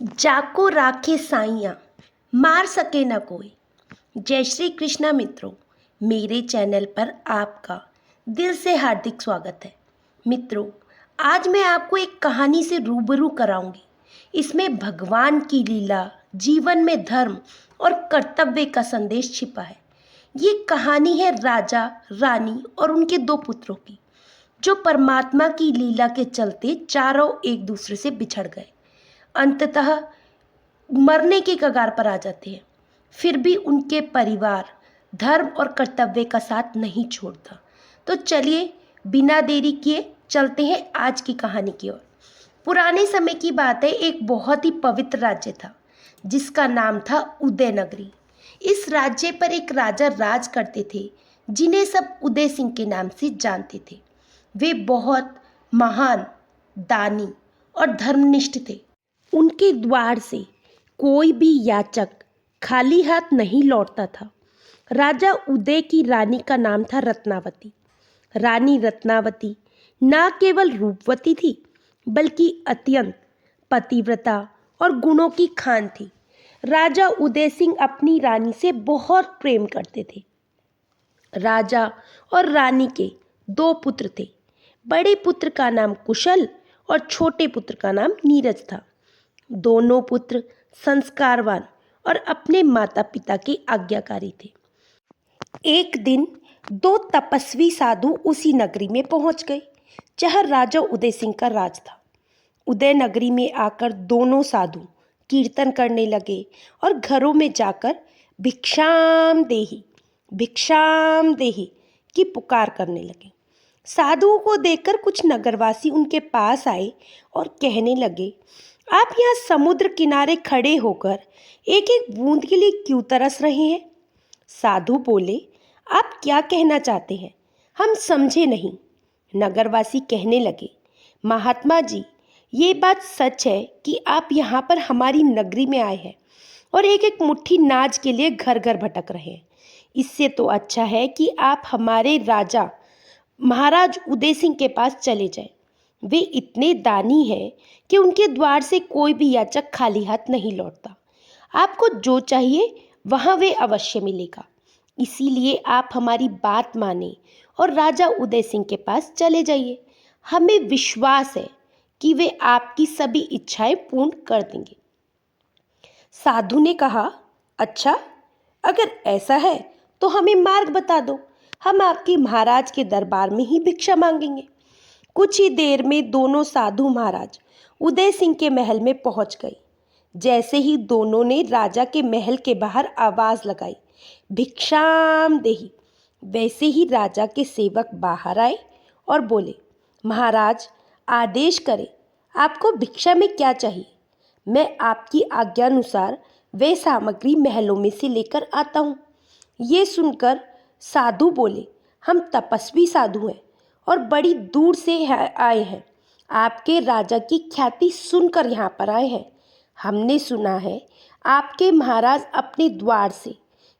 जाको राखे साइयाँ मार सके न कोई। जय श्री कृष्णा मित्रों, मेरे चैनल पर आपका दिल से हार्दिक स्वागत है। मित्रों, आज मैं आपको एक कहानी से रूबरू कराऊंगी। इसमें भगवान की लीला, जीवन में धर्म और कर्तव्य का संदेश छिपा है। ये कहानी है राजा, रानी और उनके दो पुत्रों की, जो परमात्मा की लीला के चलते चारों एक दूसरे से बिछड़ गए, अंततः मरने के कगार पर आ जाते हैं। फिर भी उनके परिवार धर्म और कर्तव्य का साथ नहीं छोड़ता। तो चलिए बिना देरी किए चलते हैं आज की कहानी की ओर। पुराने समय की बात है, एक बहुत ही पवित्र राज्य था जिसका नाम था उदयनगरी। इस राज्य पर एक राजा राज करते थे जिन्हें सब उदय सिंह के नाम से जानते थे। वे बहुत महान, दानी और धर्मनिष्ठ थे। उनके द्वार से कोई भी याचक खाली हाथ नहीं लौटता था। राजा उदय की रानी का नाम था रत्नावती। रानी रत्नावती न केवल रूपवती थी, बल्कि अत्यंत पतिव्रता और गुणों की खान थी। राजा उदय सिंह अपनी रानी से बहुत प्रेम करते थे। राजा और रानी के दो पुत्र थे। बड़े पुत्र का नाम कुशल और छोटे पुत्र का नाम नीरज था। दोनों पुत्र संस्कारवान और अपने माता पिता के आज्ञाकारी थे। एक दिन दो तपस्वी साधु उसी नगरी में पहुंच गए जहां राजा उदय सिंह का राज था। उदय नगरी में आकर दोनों साधु कीर्तन करने लगे और घरों में जाकर भिक्षाम देही की पुकार करने लगे। साधुओं को देखकर कुछ नगरवासी उनके पास आए और कहने लगे, आप यहाँ समुद्र किनारे खड़े होकर एक एक बूंद के लिए क्यों तरस रहे हैं? साधु बोले, आप क्या कहना चाहते हैं, हम समझे नहीं। नगरवासी कहने लगे, महात्मा जी, ये बात सच है कि आप यहाँ पर हमारी नगरी में आए हैं और एक एक मुट्ठी नाज के लिए घर घर भटक रहे हैं। इससे तो अच्छा है कि आप हमारे राजा महाराज उदय सिंह के पास चले जाएं। वे इतने दानी हैं कि उनके द्वार से कोई भी याचक खाली हाथ नहीं लौटता। आपको जो चाहिए वहाँ वे अवश्य मिलेगा। इसीलिए आप हमारी बात माने और राजा उदय सिंह के पास चले जाइए। हमें विश्वास है कि वे आपकी सभी इच्छाएं पूर्ण कर देंगे। साधु ने कहा, अच्छा, अगर ऐसा है तो हमें मार्ग बता दो, हम आपके महाराज के दरबार में ही भिक्षा मांगेंगे। कुछ ही देर में दोनों साधु महाराज उदय सिंह के महल में पहुंच गए। जैसे ही दोनों ने राजा के महल के बाहर आवाज लगाई, भिक्षाम देही, वैसे ही राजा के सेवक बाहर आए और बोले, महाराज आदेश करें, आपको भिक्षा में क्या चाहिए? मैं आपकी आज्ञानुसार वे सामग्री महलों में से लेकर आता हूँ। ये सुनकर साधु बोले, हम तपस्वी साधु हैं और बड़ी दूर से आए हैं। आपके राजा की ख्याति सुनकर यहाँ पर आए हैं। हमने सुना है आपके महाराज अपने द्वार से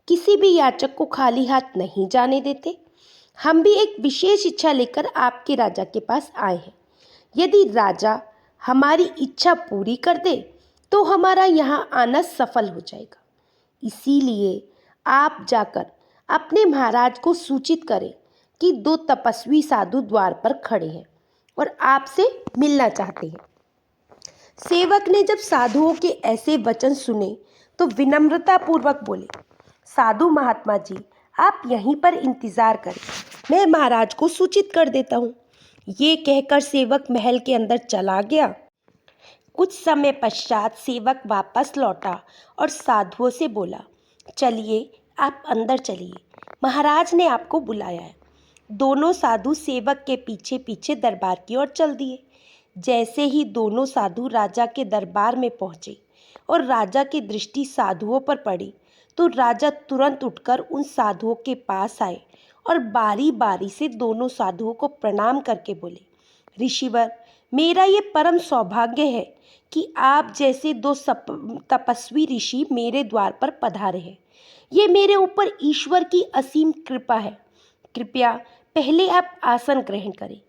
किसी भी याचक को खाली हाथ नहीं जाने देते। हम भी एक विशेष इच्छा लेकर आपके राजा के पास आए हैं। यदि राजा हमारी इच्छा पूरी कर दे तो हमारा यहाँ आना सफल हो जाएगा। इसीलिए आप जाकर अपने महाराज को सूचित करें कि दो तपस्वी साधु द्वार पर खड़े हैं और आपसे मिलना चाहते हैं। सेवक ने जब साधुओं के ऐसे वचन सुने तो विनम्रता पूर्वक बोले, साधु महात्मा जी, आप यहीं पर इंतजार करें, मैं महाराज को सूचित कर देता हूँ। ये कहकर सेवक महल के अंदर चला गया। कुछ समय पश्चात सेवक वापस लौटा और साधुओं से बोला, चलिए आप अंदर चलिए, महाराज ने आपको बुलाया है। दोनों साधु सेवक के पीछे पीछे दरबार की ओर चल दिए। जैसे ही दोनों साधु राजा के दरबार में पहुंचे और राजा की दृष्टि साधुओं पर पड़ी तो राजा तुरंत उठकर उन साधुओं के पास आए और बारी बारी से दोनों साधुओं को प्रणाम करके बोले, ऋषिवर, मेरा ये परम सौभाग्य है कि आप जैसे दो तपस्वी ऋषि मेरे द्वार पर पधारे हैं। ये मेरे ऊपर ईश्वर की असीम कृपा है। कृपया पहले आप आसन ग्रहण करें।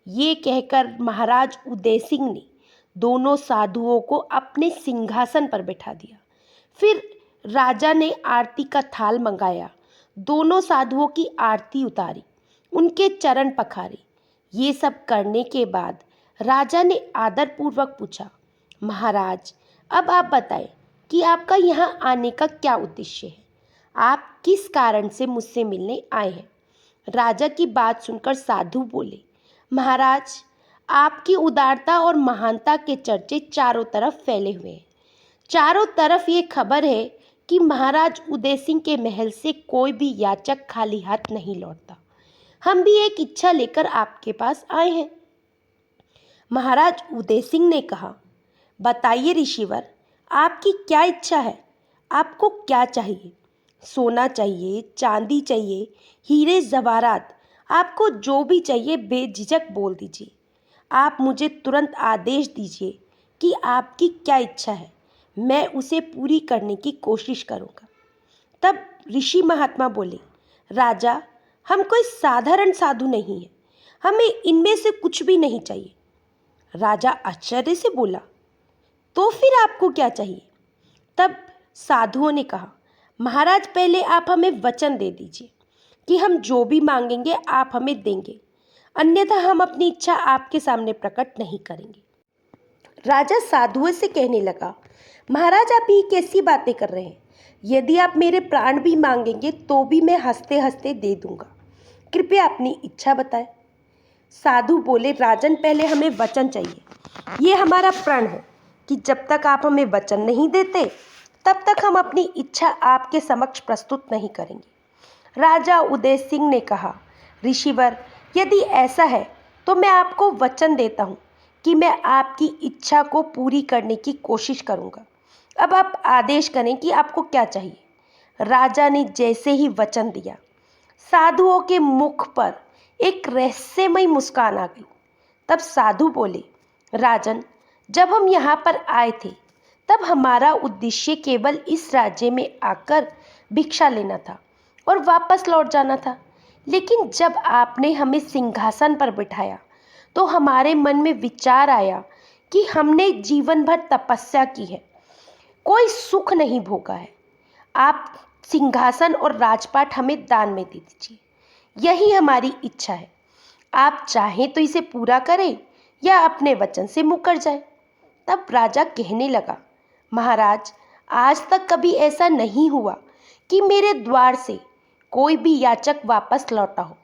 ये कहकर महाराज उदय सिंह ने दोनों साधुओं को अपने सिंहासन पर बैठा दिया। फिर राजा ने आरती का थाल मंगाया, दोनों साधुओं की आरती उतारी, उनके चरण पखारे। ये सब करने के बाद राजा ने आदरपूर्वक पूछा, महाराज, अब आप बताएं कि आपका यहाँ आने का क्या उद्देश्य है? आप किस कारण से मुझसे मिलने आए हैं? राजा की बात सुनकर साधु बोले, महाराज, आपकी उदारता और महानता के चर्चे चारों तरफ फैले हुए हैं। चारों तरफ ये खबर है कि महाराज उदय सिंह के महल से कोई भी याचक खाली हाथ नहीं लौटता। हम भी एक इच्छा लेकर आपके पास आए हैं। महाराज उदय सिंह ने कहा, बताइए ऋषिवर, आपकी क्या इच्छा है? आपको क्या चाहिए? सोना चाहिए, चांदी चाहिए, हीरे जवाहरात, आपको जो भी चाहिए बेझिझक बोल दीजिए। आप मुझे तुरंत आदेश दीजिए कि आपकी क्या इच्छा है, मैं उसे पूरी करने की कोशिश करूँगा। तब ऋषि महात्मा बोले, राजा, हम कोई साधारण साधु नहीं हैं, हमें इनमें से कुछ भी नहीं चाहिए। राजा आश्चर्य से बोला, तो फिर आपको क्या चाहिए? तब साधुओं ने कहा, महाराज, पहले आप हमें वचन दे दीजिए कि हम जो भी मांगेंगे आप हमें देंगे, अन्यथा हम अपनी इच्छा आपके सामने प्रकट नहीं करेंगे। राजा साधुओं से कहने लगा, महाराज, आप ये कैसी बातें कर रहे हैं? यदि आप मेरे प्राण भी मांगेंगे तो भी मैं हंसते हंसते दे दूंगा। कृपया अपनी इच्छा बताएं। साधु बोले, राजन, पहले हमें वचन चाहिए। ये हमारा प्रण है कि जब तक आप हमें वचन नहीं देते तब तक हम अपनी इच्छा आपके समक्ष प्रस्तुत नहीं करेंगे। राजा उदय सिंह ने कहा, ऋषिवर, यदि ऐसा है तो मैं आपको वचन देता हूँ कि मैं आपकी इच्छा को पूरी करने की कोशिश करूँगा। अब आप आदेश करें कि आपको क्या चाहिए। राजा ने जैसे ही वचन दिया, साधुओं के मुख पर एक रहस्यमय मुस्कान आ गई। तब साधु बोले, राजन, जब हम यहाँ पर आए थे तब हमारा उद्देश्य केवल इस राज्य में आकर भिक्षा लेना था और वापस लौट जाना था। लेकिन जब आपने हमें सिंहासन पर बिठाया तो हमारे मन में विचार आया कि हमने जीवन भर तपस्या की है, कोई सुख नहीं भोगा है। आप सिंहासन और राजपाट हमें दान में दे दीजिए, यही हमारी इच्छा है। आप चाहें तो इसे पूरा करें या अपने वचन से मुकर जाए। तब राजा कहने लगा, महाराज, आज तक कभी ऐसा नहीं हुआ कि मेरे द्वार से कोई भी याचक वापस लौटा हो,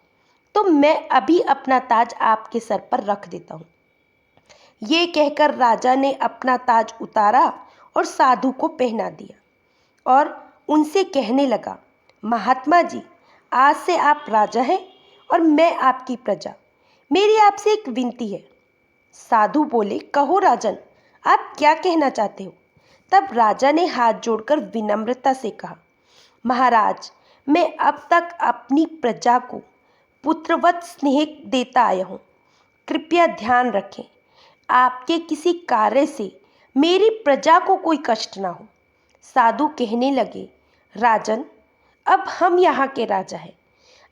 तो मैं अभी अपना ताज आपके सर पर रख देता हूँ। ये कहकर राजा ने अपना ताज उतारा और साधु को पहना दिया और उनसे कहने लगा, महात्मा जी, आज से आप राजा हैं और मैं आपकी प्रजा। मेरी आपसे एक विनती है। साधु बोले, कहो राजन, आप क्या कहना चाहते हो? तब राजा ने हाथ जोड़कर विनम्रता से कहा, महाराज, मैं अब तक अपनी प्रजा को पुत्रवत स्नेह देता आया हूँ। कृपया ध्यान रखें, आपके किसी कार्य से मेरी प्रजा को कोई कष्ट ना हो। साधु कहने लगे, राजन, अब हम यहाँ के राजा हैं।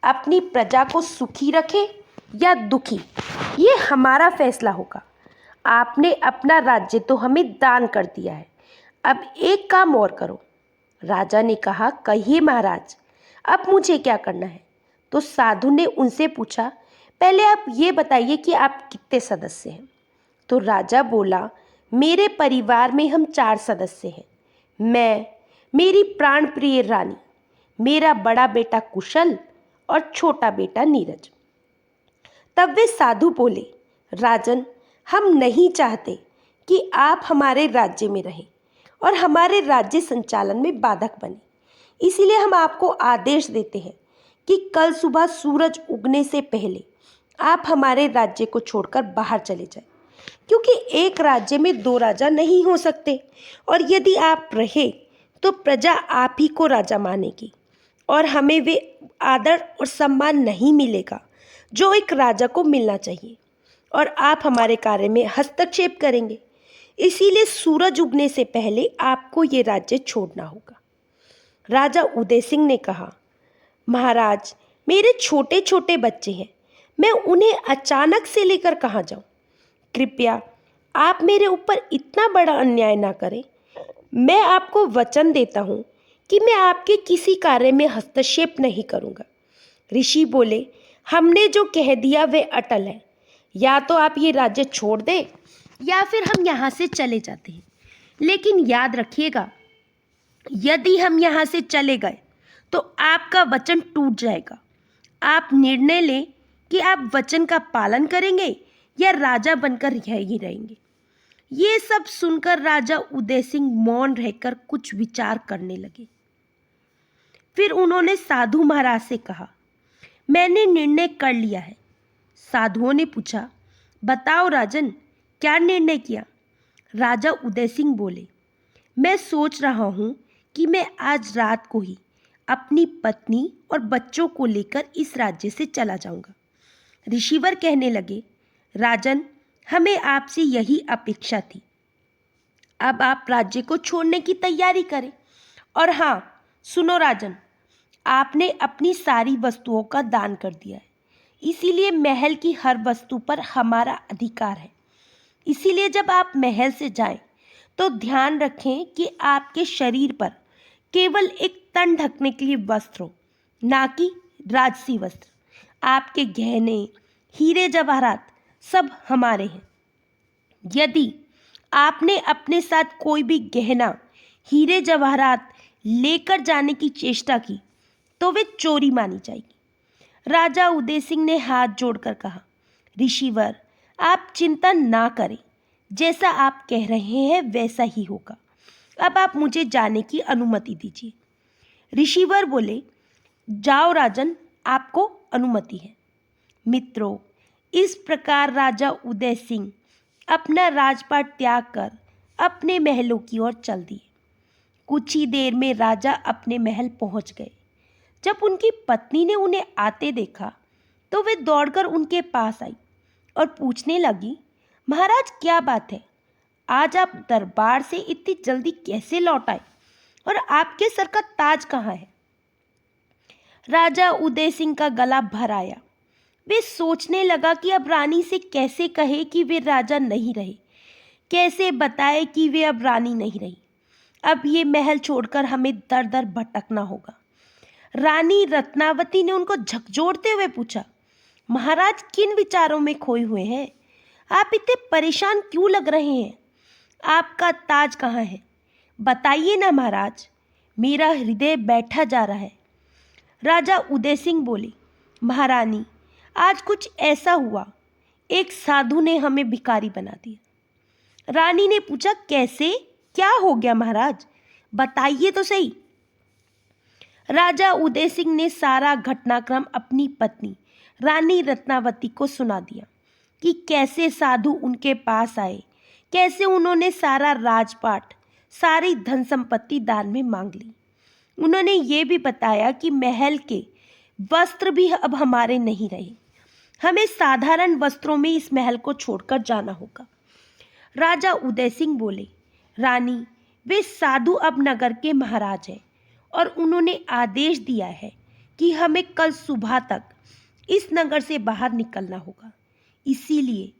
अपनी प्रजा को सुखी रखें या दुखी, ये हमारा फैसला होगा। आपने अपना राज्य तो हमें दान कर दिया है, अब एक काम और करो। राजा ने कहा, कहिए महाराज, अब मुझे क्या करना है? तो साधु ने उनसे पूछा, पहले आप ये बताइए कि आप कितने सदस्य हैं? तो राजा बोला, मेरे परिवार में हम 4 सदस्य हैं। मैं, मेरी प्राण प्रिय रानी, मेरा बड़ा बेटा कुशल और छोटा बेटा नीरज। तब वे साधु बोले, राजन, हम नहीं चाहते कि आप हमारे राज्य में रहें और हमारे राज्य संचालन में बाधक बने। इसीलिए हम आपको आदेश देते हैं कि कल सुबह सूरज उगने से पहले आप हमारे राज्य को छोड़कर बाहर चले जाएं, क्योंकि एक राज्य में 2 राजा नहीं हो सकते और यदि आप रहे तो प्रजा आप ही को राजा मानेगी और हमें वे आदर और सम्मान नहीं मिलेगा जो एक राजा को मिलना चाहिए, और आप हमारे कार्य में हस्तक्षेप करेंगे। इसीलिए सूरज उगने से पहले आपको ये राज्य छोड़ना होगा। राजा उदय सिंह ने कहा, महाराज, मेरे छोटे छोटे बच्चे हैं, मैं उन्हें अचानक से लेकर कहाँ जाऊँ? कृपया आप मेरे ऊपर इतना बड़ा अन्याय ना करें। मैं आपको वचन देता हूँ कि मैं आपके किसी कार्य में हस्तक्षेप नहीं करूँगा। ऋषि बोले, हमने जो कह दिया वे अटल है। या तो आप ये राज्य छोड़ दें या फिर हम यहाँ से चले जाते हैं। लेकिन याद रखिएगा, यदि हम यहाँ से चले गए तो आपका वचन टूट जाएगा। आप निर्णय लें कि आप वचन का पालन करेंगे या राजा बनकर यहीं रहेंगे। ये सब सुनकर राजा उदय सिंह मौन रहकर कुछ विचार करने लगे। फिर उन्होंने साधु महाराज से कहा, मैंने निर्णय कर लिया है। साधुओं ने पूछा, बताओ राजन, क्या निर्णय किया? राजा उदय सिंह बोले, मैं सोच रहा हूँ कि मैं आज रात को ही अपनी पत्नी और बच्चों को लेकर इस राज्य से चला जाऊंगा। ऋषिवर कहने लगे, राजन, हमें आपसे यही अपेक्षा थी। अब आप राज्य को छोड़ने की तैयारी करें। और हाँ, सुनो राजन, आपने अपनी सारी वस्तुओं का दान कर दिया है, इसीलिए महल की हर वस्तु पर हमारा अधिकार है। इसीलिए जब आप महल से जाएं तो ध्यान रखें कि आपके शरीर पर केवल एक तन ढकने के लिए वस्त्र हो, ना कि राजसी वस्त्र। आपके गहने, हीरे जवाहरात सब हमारे हैं। यदि आपने अपने साथ कोई भी गहना, हीरे जवाहरात लेकर जाने की चेष्टा की तो वे चोरी मानी जाएगी। राजा उदय सिंह ने हाथ जोड़कर कहा, ऋषिवर, आप चिंता ना करें, जैसा आप कह रहे हैं वैसा ही होगा। अब आप मुझे जाने की अनुमति दीजिए। ऋषिवर बोले, जाओ राजन, आपको अनुमति है। मित्रों, इस प्रकार राजा उदय सिंह अपना राजपाट त्याग कर अपने महलों की ओर चल दिए। कुछ ही देर में राजा अपने महल पहुंच गए। जब उनकी पत्नी ने उन्हें आते देखा तो वे दौड़कर उनके पास आई और पूछने लगी, महाराज, क्या बात है? आज आप दरबार से इतनी जल्दी कैसे लौट आए और आपके सर का ताज कहाँ है? राजा उदय सिंह का गला भर आया। वे सोचने लगा कि अब रानी से कैसे कहे कि वे राजा नहीं रहे, कैसे बताए कि वे अब रानी नहीं रही। अब ये महल छोड़कर हमें दर दर भटकना होगा। रानी रत्नावती ने उनको झकझोरते हुए पूछा, महाराज, किन विचारों में खोए हुए हैं? आप इतने परेशान क्यों लग रहे हैं? आपका ताज कहाँ है? बताइए ना महाराज, मेरा हृदय बैठा जा रहा है। राजा उदय सिंह बोले, महारानी, आज कुछ ऐसा हुआ, एक साधु ने हमें भिखारी बना दिया। रानी ने पूछा, कैसे? क्या हो गया महाराज? बताइए तो सही। राजा उदय सिंह ने सारा घटनाक्रम अपनी पत्नी रानी रत्नावती को सुना दिया कि कैसे साधु उनके पास आए, कैसे उन्होंने सारा राजपाट, सारी धन संपत्ति दान में मांग ली। उन्होंने ये भी बताया कि महल के वस्त्र भी अब हमारे नहीं रहे, हमें साधारण वस्त्रों में इस महल को छोड़कर जाना होगा। राजा उदय सिंह बोले, रानी, वे साधु अब नगर के महाराज हैं और उन्होंने आदेश दिया है कि हमें कल सुबह तक इस नगर से बाहर निकलना होगा। इसीलिए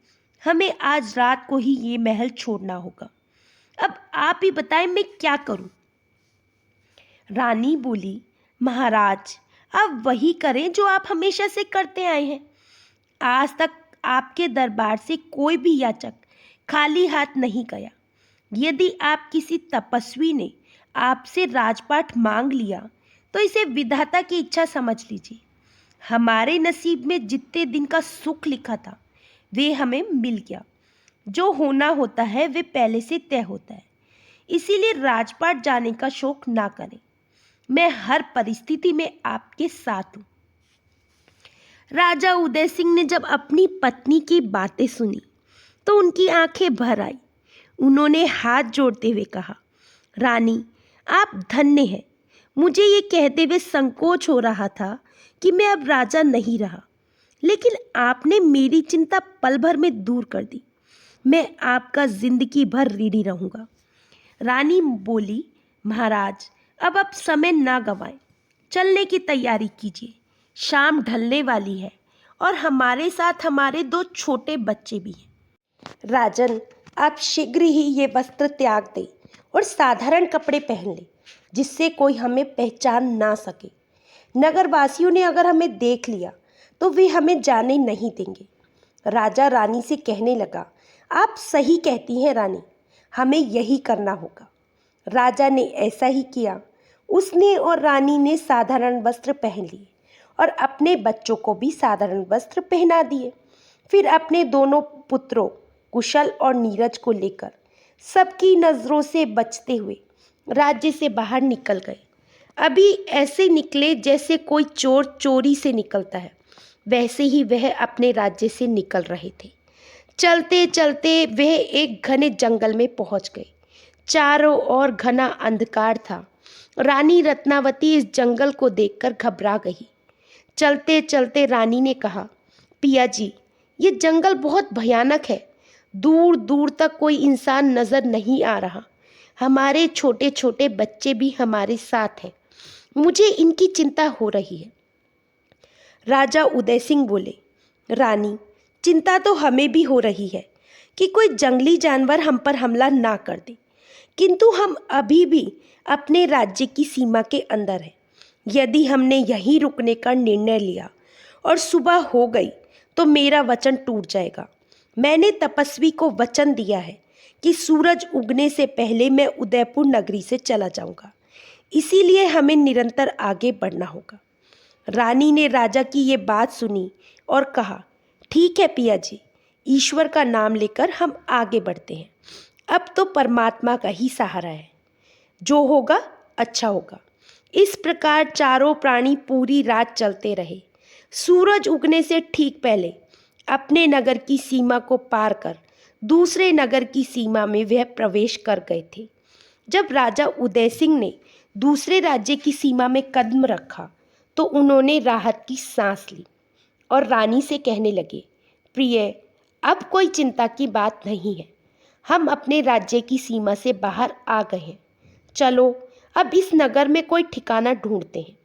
हमें आज रात को ही ये महल छोड़ना होगा। अब आप ही बताएं, मैं क्या करूं? रानी बोली, महाराज, आप वही करें जो आप हमेशा से करते आए हैं। आज तक आपके दरबार से कोई भी याचक खाली हाथ नहीं गया। यदि आप किसी तपस्वी ने आपसे राजपाट मांग लिया तो इसे विधाता की इच्छा समझ लीजिए। हमारे नसीब में जितने दिन का सुख लिखा था वे हमें मिल गया। जो होना होता है वे पहले से तय होता है। इसीलिए राजपाट जाने का शौक ना करें। मैं हर परिस्थिति में आपके साथ हूँ। राजा उदय सिंह ने जब अपनी पत्नी की बातें सुनी तो उनकी आंखें भर आई। उन्होंने हाथ जोड़ते हुए कहा, रानी, आप धन्य हैं। मुझे ये कहते हुए संकोच हो रहा था कि मैं अब राजा नहीं रहा, लेकिन आपने मेरी चिंता पल भर में दूर कर दी। मैं आपका जिंदगी भर ऋणी रहूँगा। रानी बोली, महाराज, अब आप समय ना गंवाएं, चलने की तैयारी कीजिए। शाम ढलने वाली है और हमारे साथ हमारे 2 छोटे बच्चे भी हैं। राजन, आप शीघ्र ही ये वस्त्र त्याग दें और साधारण कपड़े पहन लें, जिससे कोई हमें पहचान ना सके। नगरवासियों ने अगर हमें देख लिया तो वे हमें जाने नहीं देंगे। राजा रानी से कहने लगा, आप सही कहती हैं रानी, हमें यही करना होगा। राजा ने ऐसा ही किया। उसने और रानी ने साधारण वस्त्र पहन लिए और अपने बच्चों को भी साधारण वस्त्र पहना दिए। फिर अपने दोनों पुत्रों कुशल और नीरज को लेकर सबकी नज़रों से बचते हुए राज्य से बाहर निकल गए। अभी ऐसे निकले जैसे कोई चोर चोरी से निकलता है, वैसे ही वह अपने राज्य से निकल रहे थे। चलते चलते वह एक घने जंगल में पहुंच गए। चारों ओर घना अंधकार था। रानी रत्नावती इस जंगल को देखकर घबरा गई। चलते चलते रानी ने कहा, पिया जी, ये जंगल बहुत भयानक है। दूर दूर तक कोई इंसान नजर नहीं आ रहा। हमारे छोटे छोटे बच्चे भी हमारे साथ हैं। मुझे इनकी चिंता हो रही है। राजा उदय सिंह बोले, रानी, चिंता तो हमें भी हो रही है कि कोई जंगली जानवर हम पर हमला ना कर दे, किंतु हम अभी भी अपने राज्य की सीमा के अंदर हैं। यदि हमने यहीं रुकने का निर्णय लिया और सुबह हो गई तो मेरा वचन टूट जाएगा। मैंने तपस्वी को वचन दिया है कि सूरज उगने से पहले मैं उदयपुर नगरी से चला जाऊंगा। इसीलिए हमें निरंतर आगे बढ़ना होगा। रानी ने राजा की ये बात सुनी और कहा, ठीक है पिया जी, ईश्वर का नाम लेकर हम आगे बढ़ते हैं। अब तो परमात्मा का ही सहारा है। जो होगा अच्छा होगा। इस प्रकार चारों प्राणी पूरी रात चलते रहे। सूरज उगने से ठीक पहले अपने नगर की सीमा को पार कर दूसरे नगर की सीमा में वह प्रवेश कर गए थे। जब राजा उदय सिंह ने दूसरे राज्य की सीमा में कदम रखा तो उन्होंने राहत की सांस ली और रानी से कहने लगे, प्रिय, अब कोई चिंता की बात नहीं है। हम अपने राज्य की सीमा से बाहर आ गए हैं। चलो अब इस नगर में कोई ठिकाना ढूंढते हैं।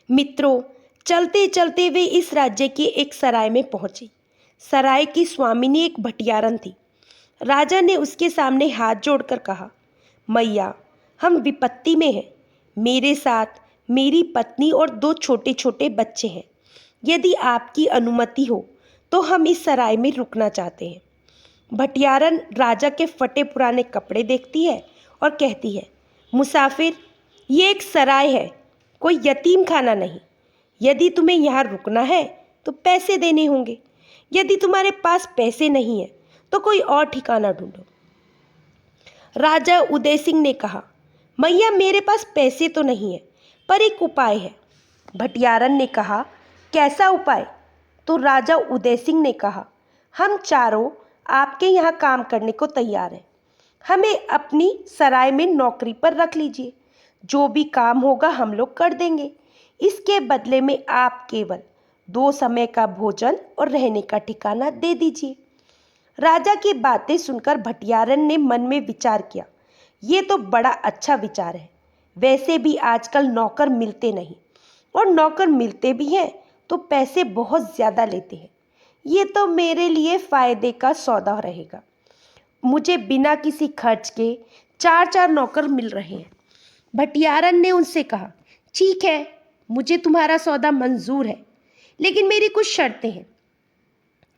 मित्रों, चलते चलते वे इस राज्य के एक सराय में पहुंचे। सराय की स्वामिनी एक भटियारन थी। राजा ने उसके सामने हाथ जोड़कर कहा, मैया, हम विपत्ति में हैं। मेरे साथ मेरी पत्नी और 2 छोटे छोटे बच्चे हैं। यदि आपकी अनुमति हो तो हम इस सराय में रुकना चाहते हैं। भटियारन राजा के फटे पुराने कपड़े देखती है और कहती है, मुसाफिर, ये एक सराय है, कोई यतीम खाना नहीं। यदि तुम्हें यहाँ रुकना है तो पैसे देने होंगे। यदि तुम्हारे पास पैसे नहीं है तो कोई और ठिकाना ढूंढो। राजा उदय सिंह ने कहा, मैया, मेरे पास पैसे तो नहीं है, पर एक उपाय है। भटियारन ने कहा, कैसा उपाय? तो राजा उदय सिंह ने कहा, हम चारों आपके यहाँ काम करने को तैयार हैं। हमें अपनी सराय में नौकरी पर रख लीजिए। जो भी काम होगा हम लोग कर देंगे। इसके बदले में आप केवल 2 समय का भोजन और रहने का ठिकाना दे दीजिए। राजा की बातें सुनकर भटियारन ने मन में विचार किया, ये तो बड़ा अच्छा विचार है। वैसे भी आजकल नौकर मिलते नहीं, और नौकर मिलते भी हैं तो पैसे बहुत ज़्यादा लेते हैं। ये तो मेरे लिए फ़ायदे का सौदा रहेगा। मुझे बिना किसी खर्च के 4-4 नौकर मिल रहे हैं। भटियारन ने उनसे कहा, ठीक है, मुझे तुम्हारा सौदा मंजूर है, लेकिन मेरी कुछ शर्तें हैं।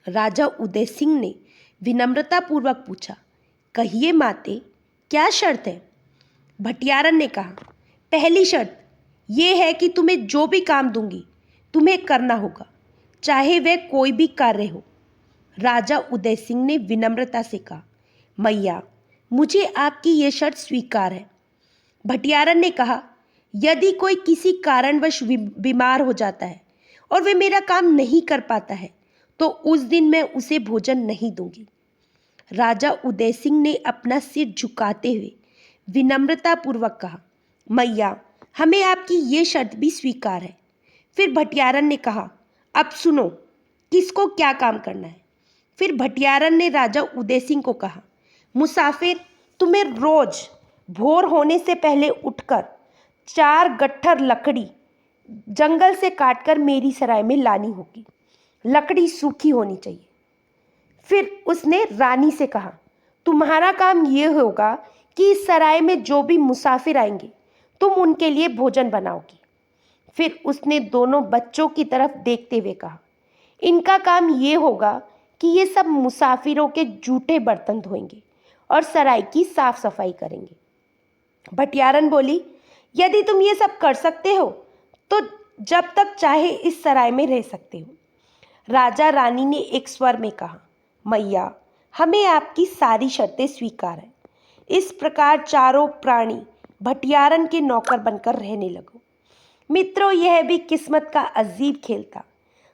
राजा उदय सिंह ने विनम्रतापूर्वक पूछा, कहिए माते, क्या शर्त है? भटियारन ने कहा, पहली शर्त यह है कि तुम्हें जो भी काम दूंगी तुम्हें करना होगा, चाहे वह कोई भी कार्य हो। राजा उदय सिंह ने विनम्रता से कहा, मैया, मुझे आपकी ये शर्त स्वीकार है। भटियारन ने कहा, यदि कोई किसी कारणवश बीमार हो जाता है और वह मेरा काम नहीं कर पाता है तो उस दिन मैं उसे भोजन नहीं दूंगी। राजा उदय सिंह ने अपना सिर झुकाते हुए विनम्रतापूर्वक कहा, मैया, हमें आपकी ये शर्त भी स्वीकार है। फिर भटियारन ने कहा, अब सुनो, किसको क्या काम करना है। फिर भटियारन ने राजा उदय सिंह को कहा, मुसाफिर, तुम्हें रोज भोर होने से पहले उठकर 4 गट्ठर लकड़ी जंगल से काटकर मेरी सराय में लानी होगी। लकड़ी सूखी होनी चाहिए। फिर उसने रानी से कहा, तुम्हारा काम ये होगा कि इस सराय में जो भी मुसाफिर आएंगे तुम उनके लिए भोजन बनाओगी। फिर उसने दोनों बच्चों की तरफ देखते हुए कहा, इनका काम ये होगा कि ये सब मुसाफिरों के जूठे बर्तन धोएंगे और सराय की साफ सफाई करेंगे। भटियारन बोली, यदि तुम ये सब कर सकते हो तो जब तक चाहे इस सराय में रह सकते हो। राजा रानी ने एक स्वर में कहा, मैया, हमें आपकी सारी शर्तें स्वीकार हैं। इस प्रकार चारों प्राणी भटियारन के नौकर बनकर रहने लगो। मित्रों, यह भी किस्मत का अजीब खेल था।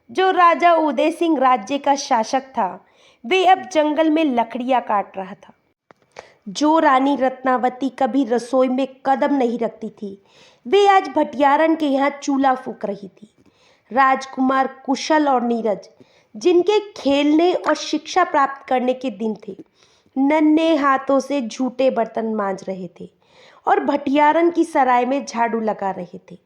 जो राजा उदय सिंह राज्य का शासक था, वे अब जंगल में लकड़ियां काट रहा था। जो रानी रत्नावती कभी रसोई में कदम नहीं रखती थी, वे आज भटियारन के यहाँ चूल्हा फूंक रही थी। राजकुमार कुशल और नीरज, जिनके खेलने और शिक्षा प्राप्त करने के दिन थे, नन्हे हाथों से झूठे बर्तन मांज रहे थे और भटियारन की सराय में झाड़ू लगा रहे थे।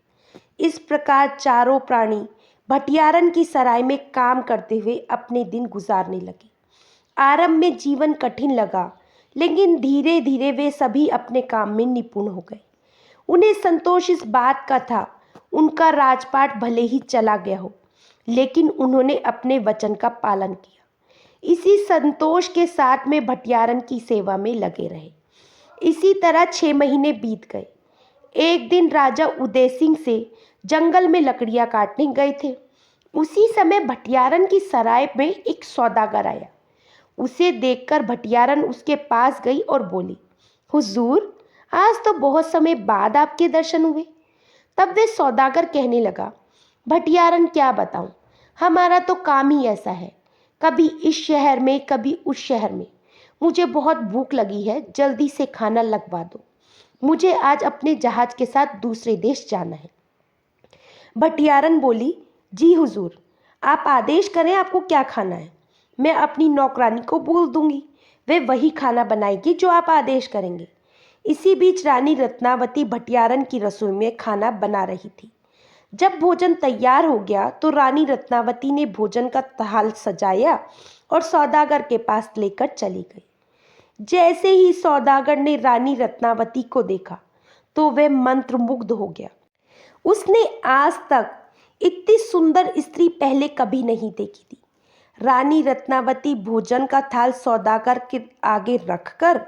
इस प्रकार चारों प्राणी भटियारन की सराय में काम करते हुए अपने दिन गुजारने लगे। आरंभ में जीवन कठिन लगा, लेकिन धीरे धीरे वे सभी अपने काम में निपुण हो गए। उन्हें संतोष इस बात का था, उनका राजपाट भले ही चला गया हो, लेकिन उन्होंने अपने वचन का पालन किया। इसी संतोष के साथ में भटियारन की सेवा में लगे रहे। इसी तरह 6 महीने बीत गए। एक दिन राजा उदय सिंह से जंगल में लकड़ियां काटने गए थे। उसी समय भटियारन की सराय में एक सौदागर आया। उसे देखकर भटियारन उसके पास गई और बोली, हुजूर, आज तो बहुत समय बाद आपके दर्शन हुए। तब वे सौदागर कहने लगा, भटियारन, क्या बताऊं, हमारा तो काम ही ऐसा है, कभी इस शहर में कभी उस शहर में। मुझे बहुत भूख लगी है, जल्दी से खाना लगवा दो। मुझे आज अपने जहाज के साथ दूसरे देश जाना है। भटियारन बोली, जी हुजूर, आप आदेश करें, आपको क्या खाना है। मैं अपनी नौकरानी को बोल दूंगी, वे वही खाना बनाएगी जो आप आदेश करेंगे। इसी बीच रानी रत्नावती भटियारन की रसोई में खाना बना रही थी। जब भोजन तैयार हो गया तो रानी रत्नावती ने भोजन का थाल सजाया और सौदागर के पास लेकर चली गई। जैसे ही सौदागर ने रानी रत्नावती को देखा तो वह मंत्रमुग्ध हो गया। उसने आज तक इतनी सुंदर स्त्री पहले कभी नहीं देखी थी। रानी रत्नावती भोजन का थाल सौदागर के आगे रखकर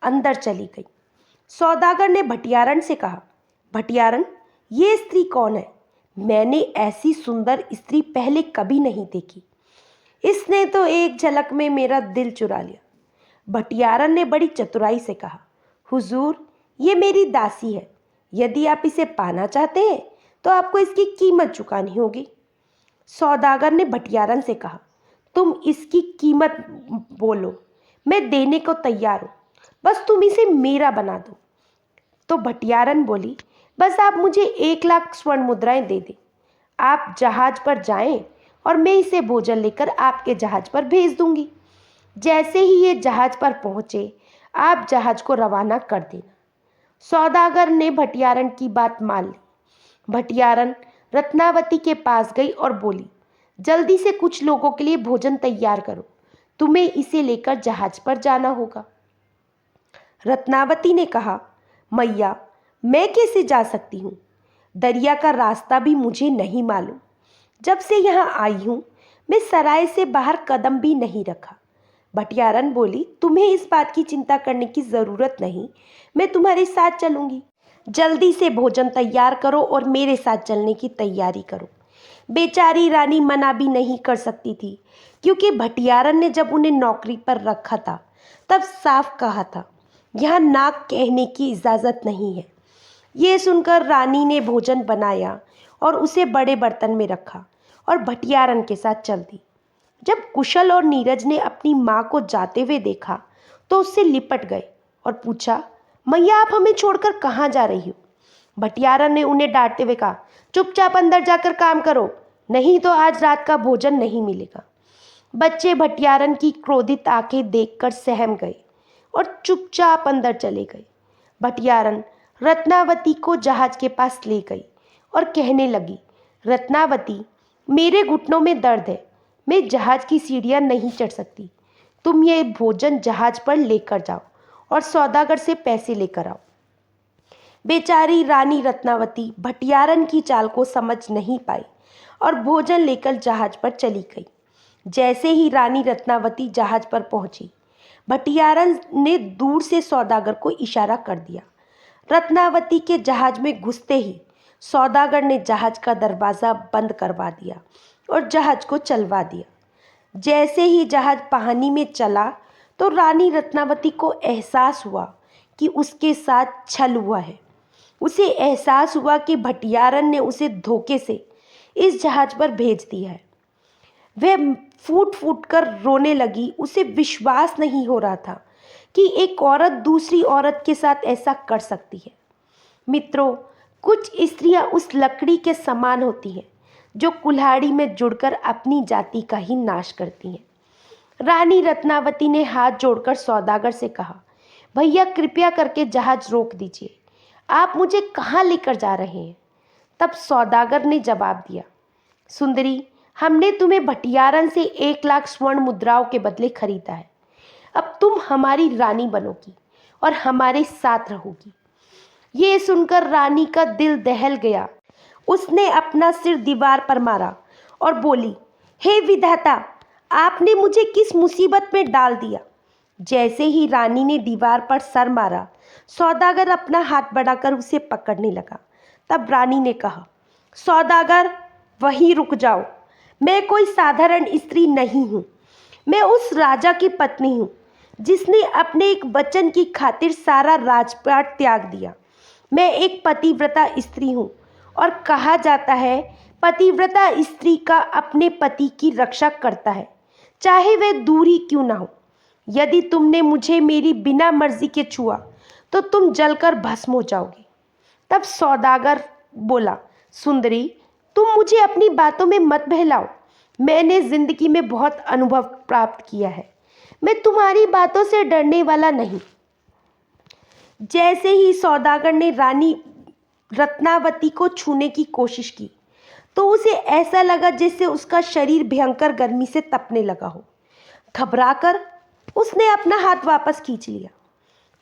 अंदर चली गई। सौदागर ने भटियारन से कहा, भटियारन, ये स्त्री कौन है? मैंने ऐसी सुंदर स्त्री पहले कभी नहीं देखी। इसने तो एक झलक में मेरा दिल चुरा लिया। भटियारन ने बड़ी चतुराई से कहा, हुजूर, ये मेरी दासी है। यदि आप इसे पाना चाहते हैं तो आपको इसकी कीमत चुकानी होगी। सौदागर ने भटियारन से कहा, तुम इसकी कीमत बोलो, मैं देने को तैयार हूँ, बस तुम इसे मेरा बना दो। तो भटियारन बोली, बस आप मुझे 1,00,000 स्वर्ण मुद्राएं दे दें। आप जहाज पर जाएं और मैं इसे भोजन लेकर आपके जहाज पर भेज दूंगी। जैसे ही ये जहाज पर पहुंचे, आप जहाज को रवाना कर देना। सौदागर ने भटियारन की बात मान ली। भटियारन रत्नावती के पास गई और बोली, जल्दी से कुछ लोगों के लिए भोजन तैयार करो, तुम्हें इसे लेकर जहाज पर जाना होगा। रत्नावती ने कहा, मैया, मैं कैसे जा सकती हूँ? दरिया का रास्ता भी मुझे नहीं मालूम। जब से यहाँ आई हूँ मैं सराय से बाहर कदम भी नहीं रखा। भटियारन बोली, तुम्हें इस बात की चिंता करने की ज़रूरत नहीं, मैं तुम्हारे साथ चलूँगी। जल्दी से भोजन तैयार करो और मेरे साथ चलने की तैयारी करो। बेचारी रानी मना भी नहीं कर सकती थी, क्योंकि भटियारन ने जब उन्हें नौकरी पर रखा था तब साफ कहा था, यहाँ नाक कहने की इजाज़त नहीं है। ये सुनकर रानी ने भोजन बनाया और उसे बड़े बर्तन में रखा और भटियारन के साथ चल दी। जब कुशल और नीरज ने अपनी माँ को जाते हुए देखा तो उससे लिपट गए और पूछा, मैया, आप हमें छोड़कर कहाँ जा रही हो? भटियारन ने उन्हें डांटते हुए कहा, चुपचाप अंदर जाकर काम करो, नहीं तो आज रात का भोजन नहीं मिलेगा। बच्चे भटियारन की क्रोधित आंखें देखकर सहम गए और चुपचाप अंदर चले गए। भटियारन रत्नावती को जहाज के पास ले गई और कहने लगी, रत्नावती, मेरे घुटनों में दर्द है, मैं जहाज की सीढ़ियाँ नहीं चढ़ सकती, तुम ये भोजन जहाज पर लेकर जाओ और सौदागर से पैसे लेकर आओ। बेचारी रानी रत्नावती भटियारन की चाल को समझ नहीं पाई और भोजन लेकर जहाज पर चली गई। जैसे ही रानी रत्नावती जहाज पर पहुंची, भटियारन ने दूर से सौदागर को इशारा कर दिया। रत्नावती के जहाज में घुसते ही सौदागर ने जहाज का दरवाज़ा बंद करवा दिया और जहाज को चलवा दिया। जैसे ही जहाज पानी में चला तो रानी रत्नावती को एहसास हुआ कि उसके साथ छल हुआ है। उसे एहसास हुआ कि भटियारन ने उसे धोखे से इस जहाज पर भेज दिया है। वह फूट फूट कर रोने लगी। उसे विश्वास नहीं हो रहा था कि एक औरत दूसरी औरत के साथ ऐसा कर सकती है। मित्रों, कुछ स्त्रियां उस लकड़ी के समान होती हैं जो कुल्हाड़ी में जुड़कर अपनी जाति का ही नाश करती हैं। रानी रत्नावती ने हाथ जोड़कर सौदागर से कहा, भैया कृपया करके जहाज रोक दीजिए, आप मुझे कहाँ लेकर जा रहे हैं? तब सौदागर ने जवाब दिया, सुंदरी, हमने तुम्हें भटियारन से 1 लाख स्वर्ण मुद्राओं के बदले खरीदा है। अब तुम हमारी रानी बनोगी और हमारे साथ रहोगी। ये सुनकर रानी का दिल दहल गया। उसने अपना सिर दीवार पर मारा और बोली, हे विधाता, आपने मुझे किस मुसीबत में डाल दिया। जैसे ही रानी ने दीवार पर सर मारा, सौदागर अपना हाथ बढ़ाकर उसे पकड़ने लगा। तब रानी ने कहा, सौदागर, वहीं रुक जाओ। मैं कोई साधारण स्त्री नहीं हूँ। मैं उस राजा की पत्नी हूँ जिसने अपने एक वचन की खातिर सारा राजपाट त्याग दिया। मैं एक पतिव्रता स्त्री हूँ और कहा जाता है पतिव्रता स्त्री का अपने पति की रक्षा करता है, चाहे वह दूर ही क्यों ना हो। यदि तुमने मुझे मेरी बिना मर्जी के छुआ तो तुम जलकर भस्म हो जाओगे। तब सौदागर बोला, सुंदरी, तुम मुझे अपनी बातों में मत बहलाओ। मैंने जिंदगी में बहुत अनुभव प्राप्त किया है। मैं तुम्हारी बातों से डरने वाला नहीं। जैसे ही सौदागर ने रानी रत्नावती को छूने की कोशिश की तो उसे ऐसा लगा जैसे उसका शरीर भयंकर गर्मी से तपने लगा हो। घबराकर उसने अपना हाथ वापस खींच लिया।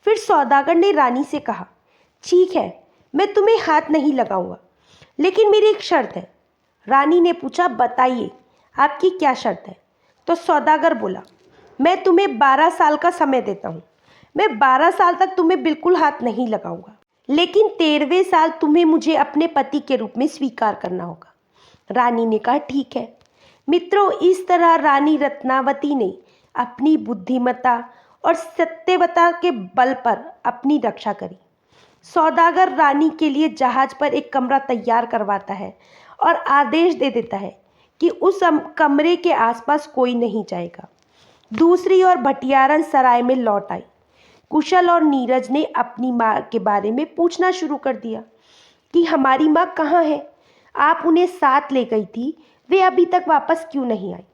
फिर सौदागर ने रानी से कहा, ठीक है, मैं तुम्हें हाथ नहीं लगाऊंगा, लेकिन मेरी एक शर्त है। रानी ने पूछा, बताइए, आपकी क्या शर्त है? तो सौदागर बोला, मैं तुम्हें 12 साल का समय देता हूँ। मैं 12 साल तक तुम्हें बिल्कुल हाथ नहीं लगाऊंगा, लेकिन 13वें साल तुम्हें मुझे अपने पति के रूप में स्वीकार करना होगा। रानी ने कहा, ठीक है। मित्रों, इस तरह रानी रत्नावती ने अपनी बुद्धिमत्ता और सत्यवता के बल पर अपनी रक्षा करी। सौदागर रानी के लिए जहाज पर एक कमरा तैयार करवाता है और आदेश दे देता है कि उस कमरे के आसपास कोई नहीं जाएगा। दूसरी ओर भटियारन सराय में लौट आई। कुशल और नीरज ने अपनी माँ के बारे में पूछना शुरू कर दिया कि हमारी माँ कहाँ है? आप उन्हें साथ ले गई थी, वे अभी तक वापस क्यों नहीं आई?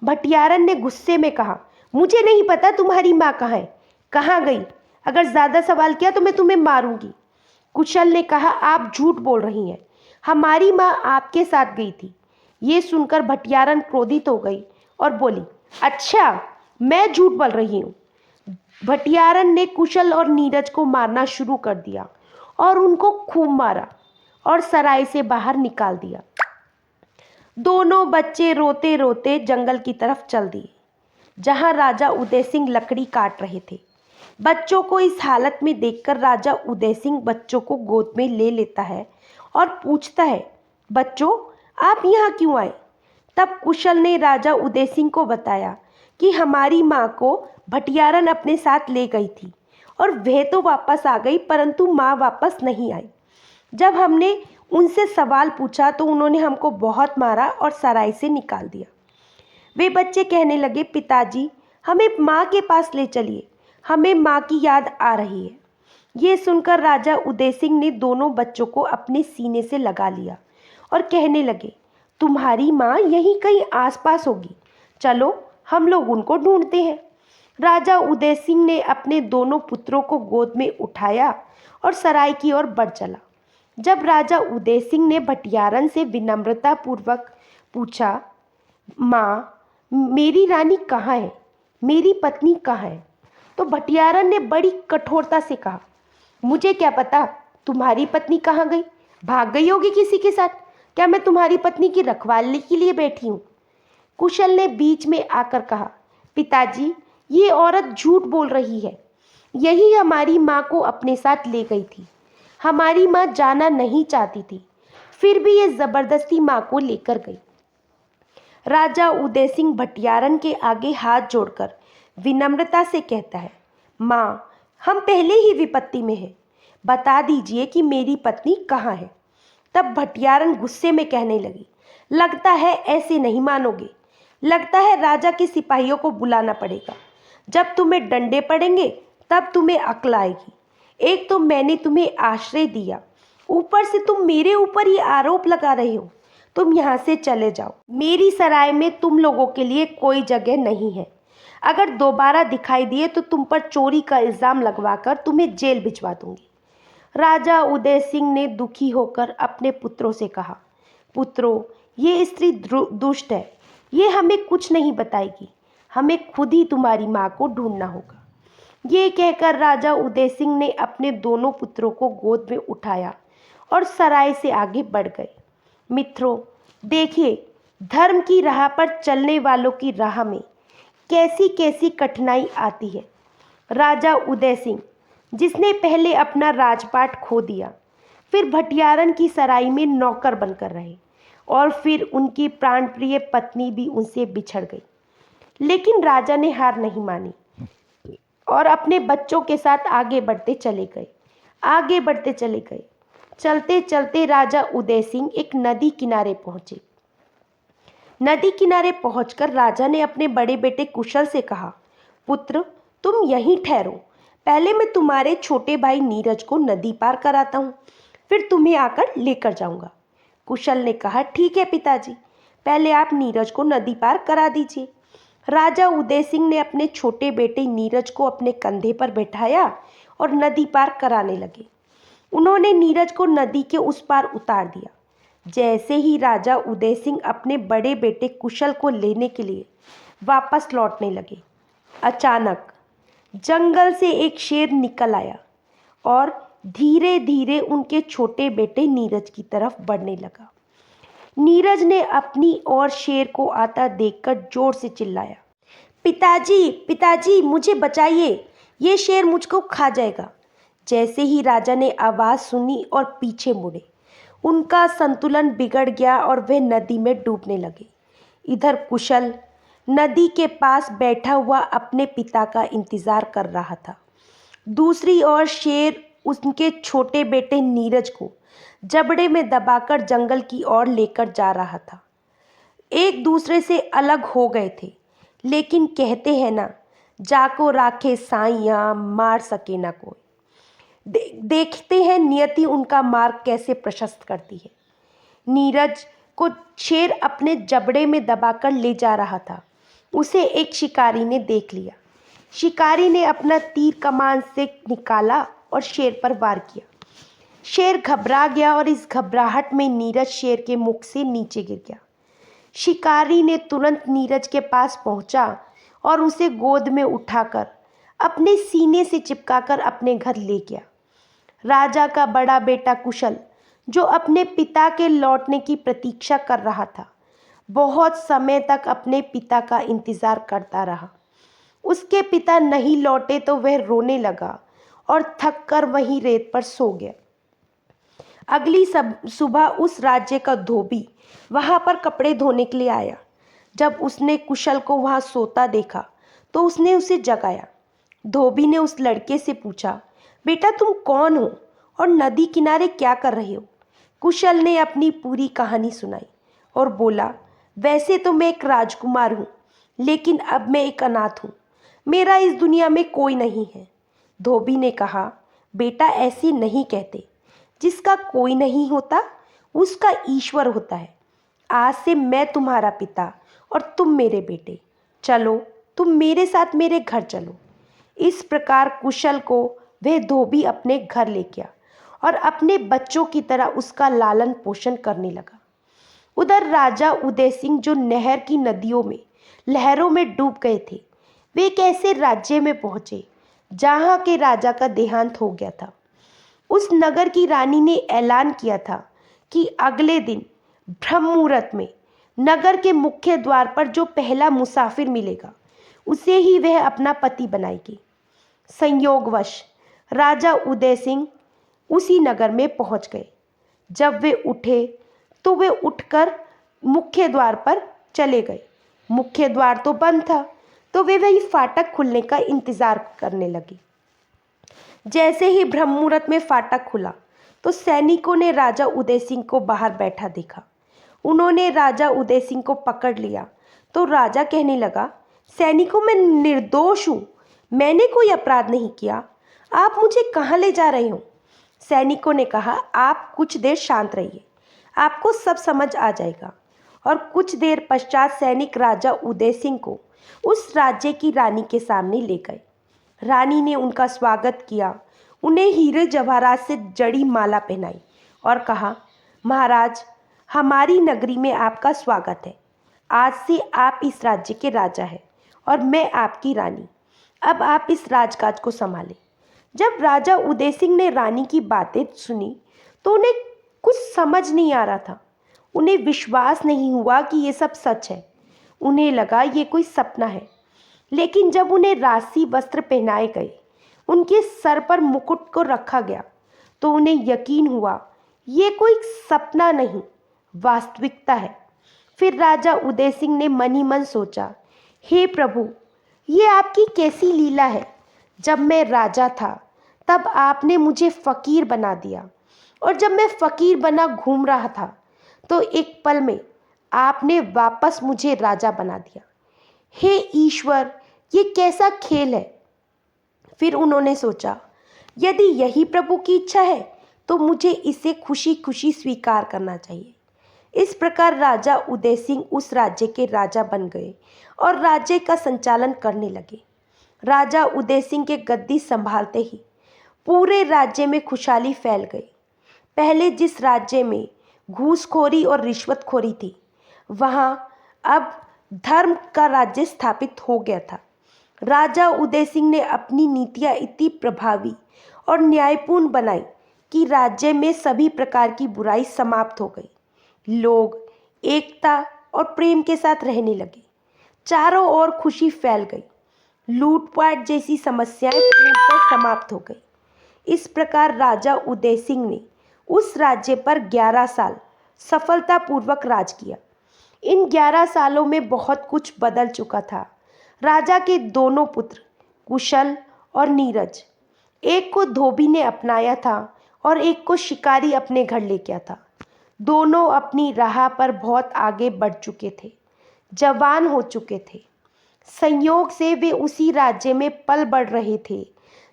भटियारन ने गुस्से में कहा, मुझे नहीं पता तुम्हारी माँ कहाँ है, कहाँ गई। अगर ज़्यादा सवाल किया तो मैं तुम्हें मारूंगी। कुशल ने कहा, आप झूठ बोल रही हैं, हमारी माँ आपके साथ गई थी। ये सुनकर भटियारन क्रोधित हो गई और बोली, अच्छा, मैं झूठ बोल रही हूँ। भटियारन ने कुशल और नीरज को मारना शुरू कर दिया और उनको खूब मारा और सराय से बाहर निकाल दिया। दोनों बच्चे रोते रोते जंगल की तरफ चल दिए जहां राजा उदय सिंह लकड़ी काट रहे थे। बच्चों को इस हालत में देखकर राजा उदय सिंह बच्चों को गोद में ले लेता है और पूछता है, बच्चों, आप यहाँ क्यों आए? तब कुशल ने राजा उदय सिंह को बताया कि हमारी माँ को भटियारन अपने साथ ले गई थी और वह तो वापस आ गई, परंतु माँ वापस नहीं आई। जब हमने उनसे सवाल पूछा तो उन्होंने हमको बहुत मारा और सराय से निकाल दिया। वे बच्चे कहने लगे, पिताजी, हमें माँ के पास ले चलिए, हमें माँ की याद आ रही है। ये सुनकर राजा उदय सिंह ने दोनों बच्चों को अपने सीने से लगा लिया और कहने लगे, तुम्हारी माँ यहीं कहीं आसपास होगी, चलो हम लोग उनको ढूंढते हैं। राजा उदय सिंह ने अपने दोनों पुत्रों को गोद में उठाया और सराय की ओर बढ़ चला। जब राजा उदय सिंह ने भटियारन से विनम्रता पूर्वक पूछा, माँ, मेरी रानी कहाँ है? मेरी पत्नी कहाँ है? तो भटियारन ने बड़ी कठोरता से कहा, मुझे क्या पता तुम्हारी पत्नी कहाँ गई? भाग गई होगी किसी के साथ। क्या मैं तुम्हारी पत्नी की रखवाली के लिए बैठी हूँ? कुशल ने बीच में आकर कहा, पिताजी, ये औरत झूठ बोल रही है। यही हमारी माँ को अपने साथ ले गई थी। हमारी माँ जाना नहीं चाहती थी, फिर भी ये जबरदस्ती माँ को लेकर गई। राजा उदय सिंह भटियारन के आगे हाथ जोड़कर विनम्रता से कहता है, माँ, हम पहले ही विपत्ति में हैं। बता दीजिए कि मेरी पत्नी कहाँ है। तब भटियारन गुस्से में कहने लगी, लगता है ऐसे नहीं मानोगे। लगता है राजा के सिपाहियों को बुलाना पड़ेगा। जब तुम्हें डंडे पड़ेंगे तब तुम्हें अक्ल आएगी। एक तो मैंने तुम्हें आश्रय दिया, ऊपर से तुम मेरे ऊपर ये आरोप लगा रहे हो। तुम यहाँ से चले जाओ। मेरी सराय में तुम लोगों के लिए कोई जगह नहीं है। अगर दोबारा दिखाई दिए तो तुम पर चोरी का इल्ज़ाम लगवाकर तुम्हें जेल भिजवा दूंगी। राजा उदय सिंह ने दुखी होकर अपने पुत्रों से कहा, पुत्रों, ये स्त्री दुष्ट है। ये हमें कुछ नहीं बताएगी। हमें खुद ही तुम्हारी माँ को ढूंढना होगा। ये कहकर राजा उदय सिंह ने अपने दोनों पुत्रों को गोद में उठाया और सराय से आगे बढ़ गए। मित्रों, देखिए, धर्म की राह पर चलने वालों की राह में कैसी कैसी कठिनाई आती है। राजा उदय सिंह, जिसने पहले अपना राजपाट खो दिया, फिर भटियारन की सराय में नौकर बनकर रहे और फिर उनकी प्राणप्रिय पत्नी भी उनसे बिछड़ गई, लेकिन राजा ने हार नहीं मानी और अपने बच्चों के साथ आगे बढ़ते चले गए। चलते चलते राजा उदय सिंह एक नदी किनारे पहुंचे। नदी किनारे पहुंचकर राजा ने अपने बड़े बेटे कुशल से कहा, पुत्र, तुम यहीं ठहरो। पहले मैं तुम्हारे छोटे भाई नीरज को नदी पार कराता हूँ, फिर तुम्हें आकर लेकर जाऊंगा। कुशल ने कहा, ठीक है पिताजी, पहले आप नीरज को नदी पार करा दीजिए। राजा उदय सिंह ने अपने छोटे बेटे नीरज को अपने कंधे पर बैठाया और नदी पार कराने लगे। उन्होंने नीरज को नदी के उस पार उतार दिया। जैसे ही राजा उदय सिंह अपने बड़े बेटे कुशल को लेने के लिए वापस लौटने लगे, अचानक जंगल से एक शेर निकल आया और धीरे धीरे उनके छोटे बेटे नीरज की तरफ बढ़ने लगा। नीरज ने अपनी ओर शेर को आता देखकर जोर से चिल्लाया, पिताजी, पिताजी, मुझे बचाइए, ये शेर मुझको खा जाएगा। जैसे ही राजा ने आवाज़ सुनी और पीछे मुड़े, उनका संतुलन बिगड़ गया और वे नदी में डूबने लगे। इधर कुशल नदी के पास बैठा हुआ अपने पिता का इंतज़ार कर रहा था। दूसरी ओर शेर उनके छोटे बेटे नीरज को जबड़े में दबाकर जंगल की ओर लेकर जा रहा था। एक दूसरे से अलग हो गए थे, लेकिन कहते हैं ना, जाको राखे साइयाँ, मार सके ना कोई। देखते हैं नियति उनका मार्ग कैसे प्रशस्त करती है। नीरज को शेर अपने जबड़े में दबाकर ले जा रहा था। उसे एक शिकारी ने देख लिया। शिकारी ने अपना तीर कमान से निकाला और शेर पर वार किया। शेर घबरा गया और इस घबराहट में नीरज शेर के मुख से नीचे गिर गया। शिकारी ने तुरंत नीरज के पास पहुंचा और उसे गोद में उठाकर अपने सीने से चिपकाकर अपने घर ले गया। राजा का बड़ा बेटा कुशल, जो अपने पिता के लौटने की प्रतीक्षा कर रहा था, बहुत समय तक अपने पिता का इंतज़ार करता रहा। उसके पिता नहीं लौटे तो वह रोने लगा और थक कर वहीं रेत पर सो गया। अगली सुबह उस राज्य का धोबी वहाँ पर कपड़े धोने के लिए आया। जब उसने कुशल को वहाँ सोता देखा तो उसने उसे जगाया। धोबी ने उस लड़के से पूछा, बेटा, तुम कौन हो और नदी किनारे क्या कर रहे हो? कुशल ने अपनी पूरी कहानी सुनाई और बोला, वैसे तो मैं एक राजकुमार हूँ, लेकिन अब मैं एक अनाथ हूँ। मेरा इस दुनिया में कोई नहीं है। धोबी ने कहा, बेटा, ऐसे नहीं कहते। जिसका कोई नहीं होता उसका ईश्वर होता है। आज से मैं तुम्हारा पिता और तुम मेरे बेटे। चलो, तुम मेरे साथ मेरे घर चलो। इस प्रकार कुशल को वह धोबी अपने घर ले गया और अपने बच्चों की तरह उसका लालन पोषण करने लगा। उधर राजा उदय सिंह, जो नहर की नदियों में लहरों में डूब गए थे, वे एक ऐसे राज्य में पहुंचे जहां के राजा का देहांत हो गया था। उस नगर की रानी ने ऐलान किया था कि अगले दिन ब्रह्म मुहूर्त में नगर के मुख्य द्वार पर जो पहला मुसाफिर मिलेगा उसे ही वह अपना पति बनाएगी। संयोगवश राजा उदय सिंह उसी नगर में पहुंच गए। जब वे उठे तो वे उठकर मुख्य द्वार पर चले गए। मुख्य द्वार तो बंद था, तो वे वही फाटक खुलने का इंतजार करने लगे। जैसे ही ब्रह्म मुहूर्त में फाटक खुला तो सैनिकों ने राजा उदय सिंह को बाहर बैठा देखा। उन्होंने राजा उदय सिंह को पकड़ लिया तो राजा कहने लगा, सैनिकों, मैं निर्दोष हूँ, मैंने कोई अपराध नहीं किया, आप मुझे कहाँ ले जा रहे हो? सैनिकों ने कहा, आप कुछ देर शांत रहिए, आपको सब समझ आ जाएगा। और कुछ देर पश्चात सैनिक राजा उदय सिंह को उस राज्य की रानी के सामने ले गए। रानी ने उनका स्वागत किया, उन्हें हीरे जवाहरात से जड़ी माला पहनाई और कहा, महाराज, हमारी नगरी में आपका स्वागत है। आज से आप इस राज्य के राजा हैं और मैं आपकी रानी। अब आप इस राजकाज को संभालें। जब राजा उदय सिंह ने रानी की बातें सुनी तो उन्हें कुछ समझ नहीं आ रहा था। उन्हें विश्वास नहीं हुआ कि ये सब सच है। उन्हें लगा ये कोई सपना है। लेकिन जब उन्हें राजसी वस्त्र पहनाए गए, उनके सर पर मुकुट को रखा गया, तो उन्हें यकीन हुआ ये कोई सपना नहीं, वास्तविकता है। फिर राजा उदय सिंह ने मन ही मन सोचा, हे प्रभु, ये आपकी कैसी लीला है। जब मैं राजा था तब आपने मुझे फ़कीर बना दिया, और जब मैं फ़कीर बना घूम रहा था तो एक पल में आपने वापस मुझे राजा बना दिया। हे ईश्वर, ये कैसा खेल है। फिर उन्होंने सोचा, यदि यही प्रभु की इच्छा है तो मुझे इसे खुशी खुशी स्वीकार करना चाहिए। इस प्रकार राजा उदय सिंह उस राज्य के राजा बन गए और राज्य का संचालन करने लगे। राजा उदय सिंह के गद्दी संभालते ही पूरे राज्य में खुशहाली फैल गई। पहले जिस राज्य में घूसखोरी और रिश्वतखोरी थी, वहाँ अब धर्म का राज्य स्थापित हो गया था। राजा उदय सिंह ने अपनी नीतियाँ इतनी प्रभावी और न्यायपूर्ण बनाई कि राज्य में सभी प्रकार की बुराई समाप्त हो गई। लोग एकता और प्रेम के साथ रहने लगे। चारों ओर खुशी फैल गई। लूटपाट जैसी समस्याएं पूर्णतः समाप्त हो गई। इस प्रकार राजा उदय सिंह ने उस राज्य पर 11 साल सफलतापूर्वक राज किया। इन 11 सालों में बहुत कुछ बदल चुका था। राजा के दोनों पुत्र कुशल और नीरज, एक को धोबी ने अपनाया था और एक को शिकारी अपने घर ले गया था। दोनों अपनी राह पर बहुत आगे बढ़ चुके थे, जवान हो चुके थे। संयोग से वे उसी राज्य में पल बढ़ रहे थे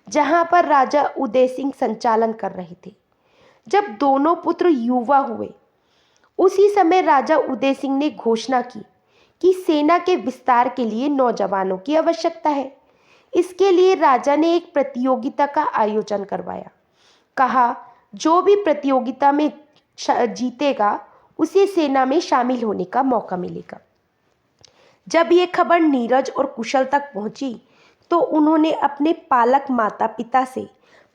जहां पर राजा उदय सिंह संचालन कर रहे थे। जब दोनों पुत्र युवा हुए, उसी समय राजा उदय सिंह ने घोषणा की कि सेना के विस्तार के लिए नौजवानों की आवश्यकता है। इसके लिए राजा ने एक प्रतियोगिता का आयोजन करवाया। कहा, जो भी प्रतियोगिता में जीतेगा उसे सेना में शामिल होने का मौका मिलेगा। जब ये खबर नीरज और कुशल तक पहुंची तो उन्होंने अपने पालक माता पिता से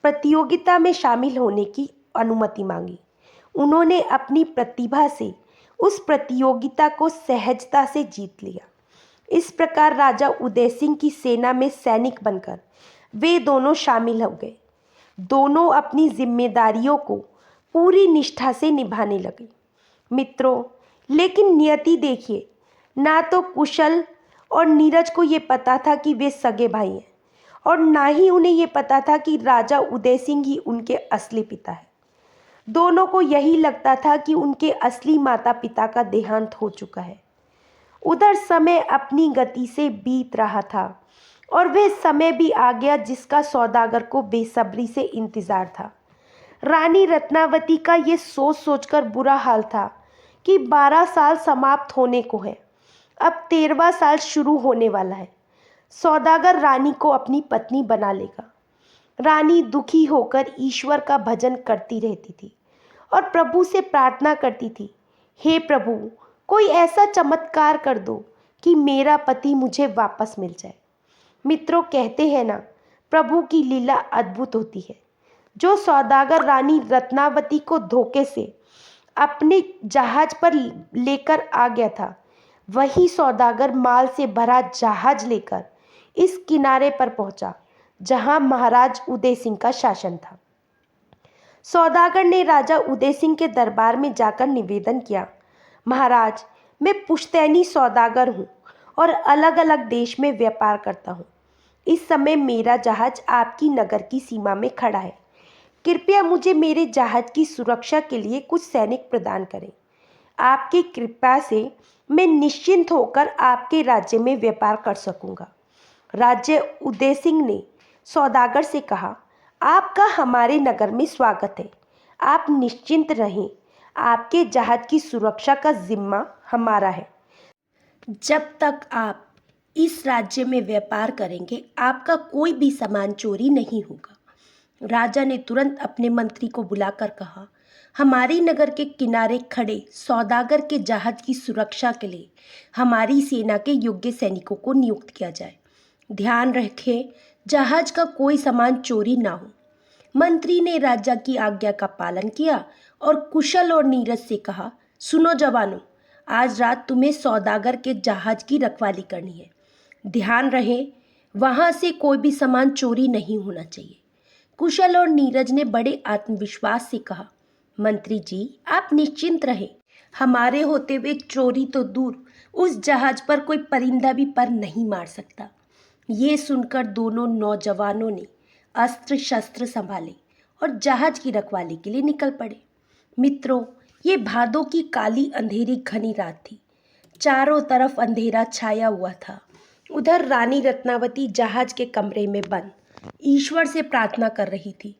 प्रतियोगिता में शामिल होने की अनुमति मांगी। उन्होंने अपनी प्रतिभा से उस प्रतियोगिता को सहजता से जीत लिया। इस प्रकार राजा उदय सिंह की सेना में सैनिक बनकर वे दोनों शामिल हो गए। दोनों अपनी जिम्मेदारियों को पूरी निष्ठा से निभाने लगे। मित्रों, लेकिन नियति देखिए, ना तो कुशल और नीरज को ये पता था कि वे सगे भाई हैं, और ना ही उन्हें ये पता था कि राजा उदय सिंह ही उनके असली पिता है। दोनों को यही लगता था कि उनके असली माता पिता का देहांत हो चुका है। उधर समय अपनी गति से बीत रहा था और वह समय भी आ गया जिसका सौदागर को बेसब्री से इंतजार था। रानी रत्नावती का ये सोच सोचकर बुरा हाल था कि 12 साल समाप्त होने को है, अब 13वां साल शुरू होने वाला है। सौदागर रानी को अपनी पत्नी बना लेगा। रानी दुखी होकर ईश्वर का भजन करती रहती थी और प्रभु से प्रार्थना करती थी, हे प्रभु, कोई ऐसा चमत्कार कर दो कि मेरा पति मुझे वापस मिल जाए। मित्रों, कहते हैं ना, प्रभु की लीला अद्भुत होती है। जो सौदागर रानी रत्नावती को धोखे से अपने जहाज पर लेकर आ गया था, वही सौदागर माल से भरा जहाज लेकर इस किनारे पर पहुंचा जहां महाराज उदय सिंह का शासन था। सौदागर ने राजा उदय सिंह के दरबार में जाकर निवेदन किया, महाराज, मैं पुश्तैनी सौदागर हूँ और अलग अलग देश में व्यापार करता हूँ। इस समय मेरा जहाज आपकी नगर की सीमा में खड़ा है। कृपया मुझे मेरे जहाज की सुरक्षा के लिए कुछ सैनिक प्रदान करें। आपकी कृपा से मैं निश्चिंत होकर आपके राज्य में व्यापार कर सकूंगा। राज्य उदय सिंह ने सौदागर से कहा, आपका हमारे नगर में स्वागत है। आप निश्चिंत रहें, आपके जहाज की सुरक्षा का जिम्मा हमारा है। जब तक आप इस राज्य में व्यापार करेंगे, आपका कोई भी सामान चोरी नहीं होगा। राजा ने तुरंत अपने मंत्री को बुलाकर कहा, हमारे नगर के किनारे खड़े सौदागर के जहाज की सुरक्षा के लिए हमारी सेना के योग्य सैनिकों को नियुक्त किया जाए। ध्यान रखें, जहाज का कोई सामान चोरी ना हो। मंत्री ने राजा की आज्ञा का पालन किया और कुशल और नीरज से कहा, सुनो जवानों, आज रात तुम्हें सौदागर के जहाज की रखवाली करनी है। ध्यान रहे, वहां से कोई भी सामान चोरी नहीं होना चाहिए। कुशल और नीरज ने बड़े आत्मविश्वास से कहा, मंत्री जी, आप निश्चिंत रहें, हमारे होते हुए चोरी तो दूर, उस जहाज पर कोई परिंदा भी पर नहीं मार सकता। ये सुनकर दोनों नौजवानों ने अस्त्र शस्त्र संभाले और जहाज की रखवाली के लिए निकल पड़े। मित्रों, ये भादों की काली अंधेरी घनी रात थी। चारों तरफ अंधेरा छाया हुआ था। उधर रानी रत्नावती जहाज के कमरे में बंद ईश्वर से प्रार्थना कर रही थी।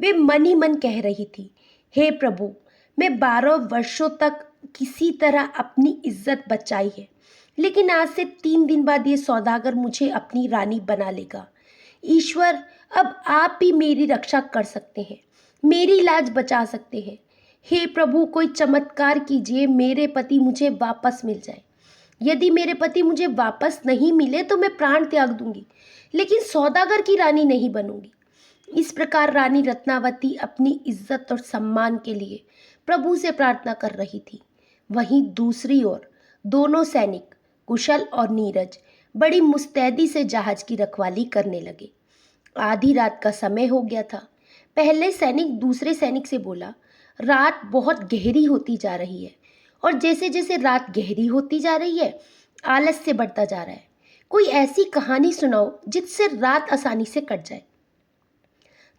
वे मन ही मन कह रही थी, हे प्रभु, मैं 12 वर्षों तक किसी तरह अपनी इज्जत बचाई है, लेकिन आज से 3 दिन बाद ये सौदागर मुझे अपनी रानी बना लेगा। ईश्वर, अब आप ही मेरी रक्षा कर सकते हैं, मेरी लाज बचा सकते हैं। हे प्रभु, कोई चमत्कार कीजिए, मेरे पति मुझे वापस मिल जाए। यदि मेरे पति मुझे वापस नहीं मिले तो मैं प्राण त्याग दूंगी, लेकिन सौदागर की रानी नहीं बनूंगी। इस प्रकार रानी रत्नावती अपनी इज्जत और सम्मान के लिए प्रभु से प्रार्थना कर रही थी। वहीं दूसरी ओर दोनों सैनिक कुशल और नीरज बड़ी मुस्तैदी से जहाज की रखवाली करने लगे। आधी रात का समय हो गया था। पहले सैनिक दूसरे सैनिक से बोला, रात बहुत गहरी होती जा रही है और जैसे जैसे रात गहरी होती जा रही है, आलस्य बढ़ता जा रहा है। कोई ऐसी कहानी सुनाओ जिससे रात आसानी से कट जाए।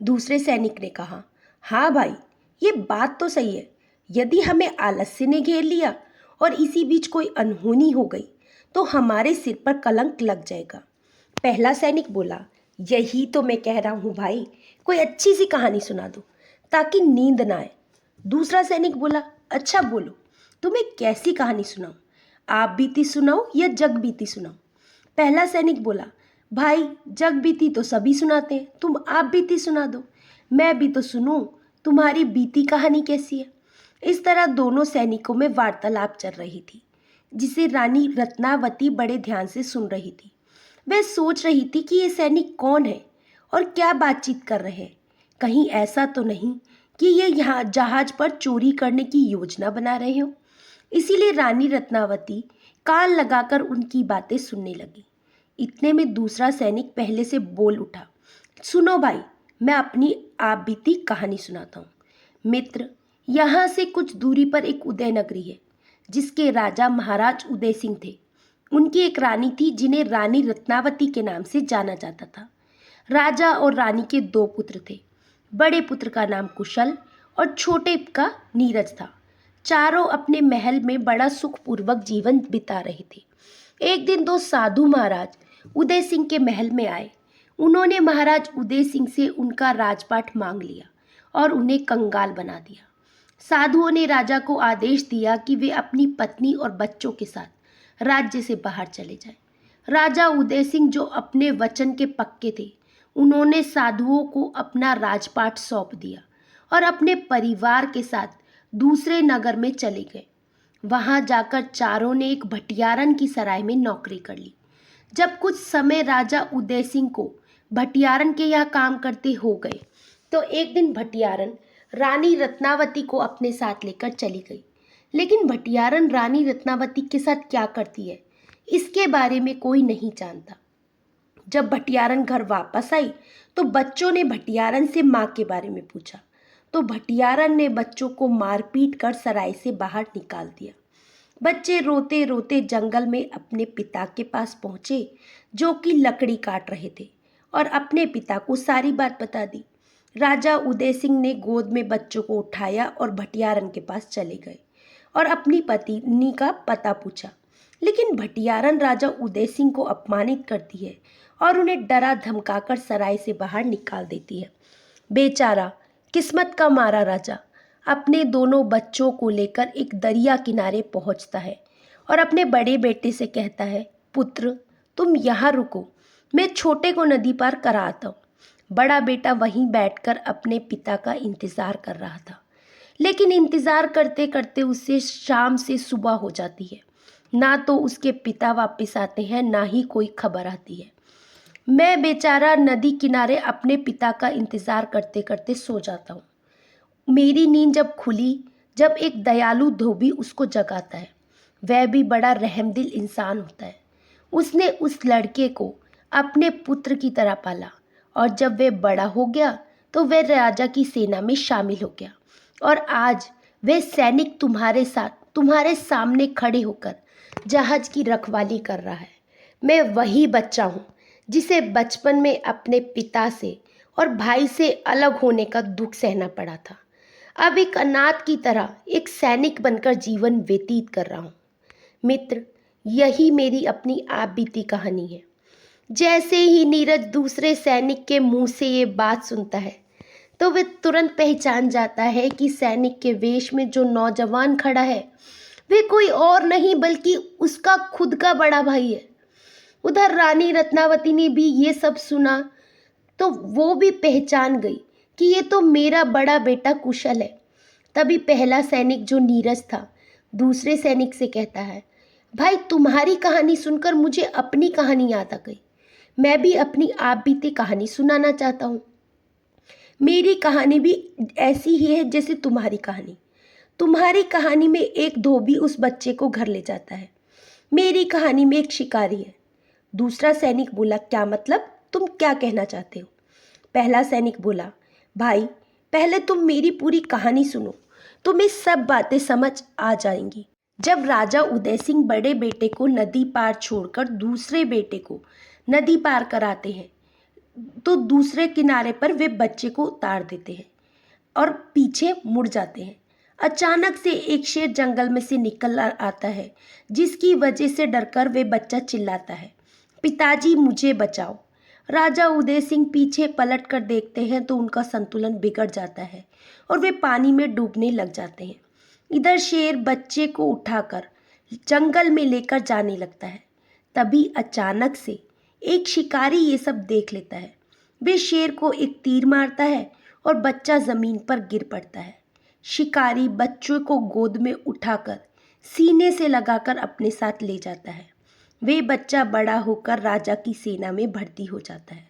दूसरे सैनिक ने कहा, हाँ भाई, ये बात तो सही है। यदि हमें आलस्य ने घेर लिया और इसी बीच कोई अनहोनी हो गई तो हमारे सिर पर कलंक लग जाएगा। पहला सैनिक बोला, यही तो मैं कह रहा हूँ भाई, कोई अच्छी सी कहानी सुना दो ताकि नींद ना आए। दूसरा सैनिक बोला, अच्छा बोलो, तुम्हें कैसी कहानी सुनाऊं? आप बीती सुनाओ या जग बीती सुनाओ? पहला सैनिक बोला, भाई, जग बीती तो सभी सुनाते हैं, तुम आप बीती सुना दो, मैं भी तो सुनूं तुम्हारी बीती कहानी कैसी है। इस तरह दोनों सैनिकों में वार्तालाप चल रही थी, जिसे रानी रत्नावती बड़े ध्यान से सुन रही थी। वह सोच रही थी कि ये सैनिक कौन है और क्या बातचीत कर रहे हैं। कहीं ऐसा तो नहीं कि ये यहाँ जहाज पर चोरी करने की योजना बना रहे हो। इसीलिए रानी रत्नावती कान लगाकर उनकी बातें सुनने लगी। इतने में दूसरा सैनिक पहले से बोल उठा, सुनो भाई, मैं अपनी आप बीती कहानी सुनाता हूँ। मित्र, यहाँ से कुछ दूरी पर एक उदय नगरी है, जिसके राजा महाराज उदय सिंह थे। उनकी एक रानी थी जिन्हें रानी रत्नावती के नाम से जाना जाता था। राजा और रानी के 2 पुत्र थे। बड़े पुत्र का नाम कुशल और छोटे का नीरज था। चारों अपने महल में बड़ा सुखपूर्वक जीवन बिता रहे थे। एक दिन 2 साधु महाराज उदय सिंह के महल में आए। उन्होंने महाराज उदय सिंह से उनका राजपाट मांग लिया और उन्हें कंगाल बना दिया। साधुओं ने राजा को आदेश दिया कि वे अपनी पत्नी और बच्चों के साथ राज्य से बाहर चले जाएं। राजा उदय सिंह, जो अपने वचन के पक्के थे, उन्होंने साधुओं को अपना राजपाट सौंप दिया और अपने परिवार के साथ दूसरे नगर में चले गए। वहां जाकर चारों ने एक भटियारन की सराय में नौकरी कर ली। जब कुछ समय राजा उदय सिंह को भटियारन के यहाँ काम करते हो गए तो एक दिन भटियारन रानी रत्नावती को अपने साथ लेकर चली गई। लेकिन भटियारन रानी रत्नावती के साथ क्या करती है इसके बारे में कोई नहीं जानता। जब भटियारन घर वापस आई तो बच्चों ने भटियारन से माँ के बारे में पूछा तो भटियारन ने बच्चों को मारपीट कर सराय से बाहर निकाल दिया। बच्चे रोते रोते जंगल में अपने पिता के पास पहुँचे जो कि लकड़ी काट रहे थे और अपने पिता को सारी बात बता दी। राजा उदय सिंह ने गोद में बच्चों को उठाया और भटियारन के पास चले गए और अपनी पत्नी का पता पूछा। लेकिन भटियारन राजा उदय सिंह को अपमानित करती है और उन्हें डरा धमकाकर सराय से बाहर निकाल देती है। बेचारा किस्मत का मारा राजा अपने दोनों बच्चों को लेकर एक दरिया किनारे पहुंचता है और अपने बड़े बेटे से कहता है, पुत्र तुम यहाँ रुको, मैं छोटे को नदी पार करा आता हूँ। बड़ा बेटा वहीं बैठकर अपने पिता का इंतज़ार कर रहा था, लेकिन इंतज़ार करते करते उससे शाम से सुबह हो जाती है। ना तो उसके पिता वापस आते हैं ना ही कोई खबर आती है। मैं बेचारा नदी किनारे अपने पिता का इंतज़ार करते करते सो जाता हूँ। मेरी नींद जब खुली जब एक दयालु धोबी उसको जगाता है। वह भी बड़ा रहमदिल इंसान होता है। उसने उस लड़के को अपने पुत्र की तरह पाला और जब वह बड़ा हो गया तो वह राजा की सेना में शामिल हो गया और आज वह सैनिक तुम्हारे सामने खड़े होकर जहाज की रखवाली कर रहा है। मैं वही बच्चा हूँ जिसे बचपन में अपने पिता से और भाई से अलग होने का दुख सहना पड़ा था। अब एक अनाथ की तरह एक सैनिक बनकर जीवन व्यतीत कर रहा हूँ। मित्र, यही मेरी अपनी आप बीती कहानी है। जैसे ही नीरज दूसरे सैनिक के मुंह से ये बात सुनता है तो वह तुरंत पहचान जाता है कि सैनिक के वेश में जो नौजवान खड़ा है वे कोई और नहीं बल्कि उसका खुद का बड़ा भाई है। उधर रानी रत्नावती ने भी ये सब सुना तो वो भी पहचान गई कि ये तो मेरा बड़ा बेटा कुशल है। तभी पहला सैनिक जो नीरज था दूसरे सैनिक से कहता है, भाई तुम्हारी कहानी सुनकर मुझे अपनी कहानी याद आ गई। मैं भी अपनी आप बीती कहानी सुनाना चाहता हूँ। मेरी कहानी भी ऐसी ही है जैसे तुम्हारी कहानी। तुम्हारी कहानी में एक धोबी उस बच्चे को घर ले जाता है, मेरी कहानी में एक शिकारी है। दूसरा सैनिक बोला, क्या मतलब, तुम क्या कहना चाहते हो? पहला सैनिक बोला, भाई पहले तुम मेरी पूरी कहानी सुनो, तुम्हें सब बातें समझ आ जाएंगी। जब राजा उदय सिंह बड़े बेटे को नदी पार छोड़कर दूसरे बेटे को नदी पार कराते हैं तो दूसरे किनारे पर वे बच्चे को उतार देते हैं और पीछे मुड़ जाते हैं। अचानक से एक शेर जंगल में से निकल आता है जिसकी वजह से डरकर वे बच्चा चिल्लाता है, पिताजी मुझे बचाओ। राजा उदय सिंह पीछे पलट कर देखते हैं तो उनका संतुलन बिगड़ जाता है और वे पानी में डूबने लग जाते हैं। इधर शेर बच्चे को उठाकर जंगल में लेकर जाने लगता है। तभी अचानक से एक शिकारी ये सब देख लेता है। वे शेर को एक तीर मारता है और बच्चा जमीन पर गिर पड़ता है। शिकारी बच्चों को गोद में उठाकर सीने से लगाकर अपने साथ ले जाता है। वे बच्चा बड़ा होकर राजा की सेना में भर्ती हो जाता है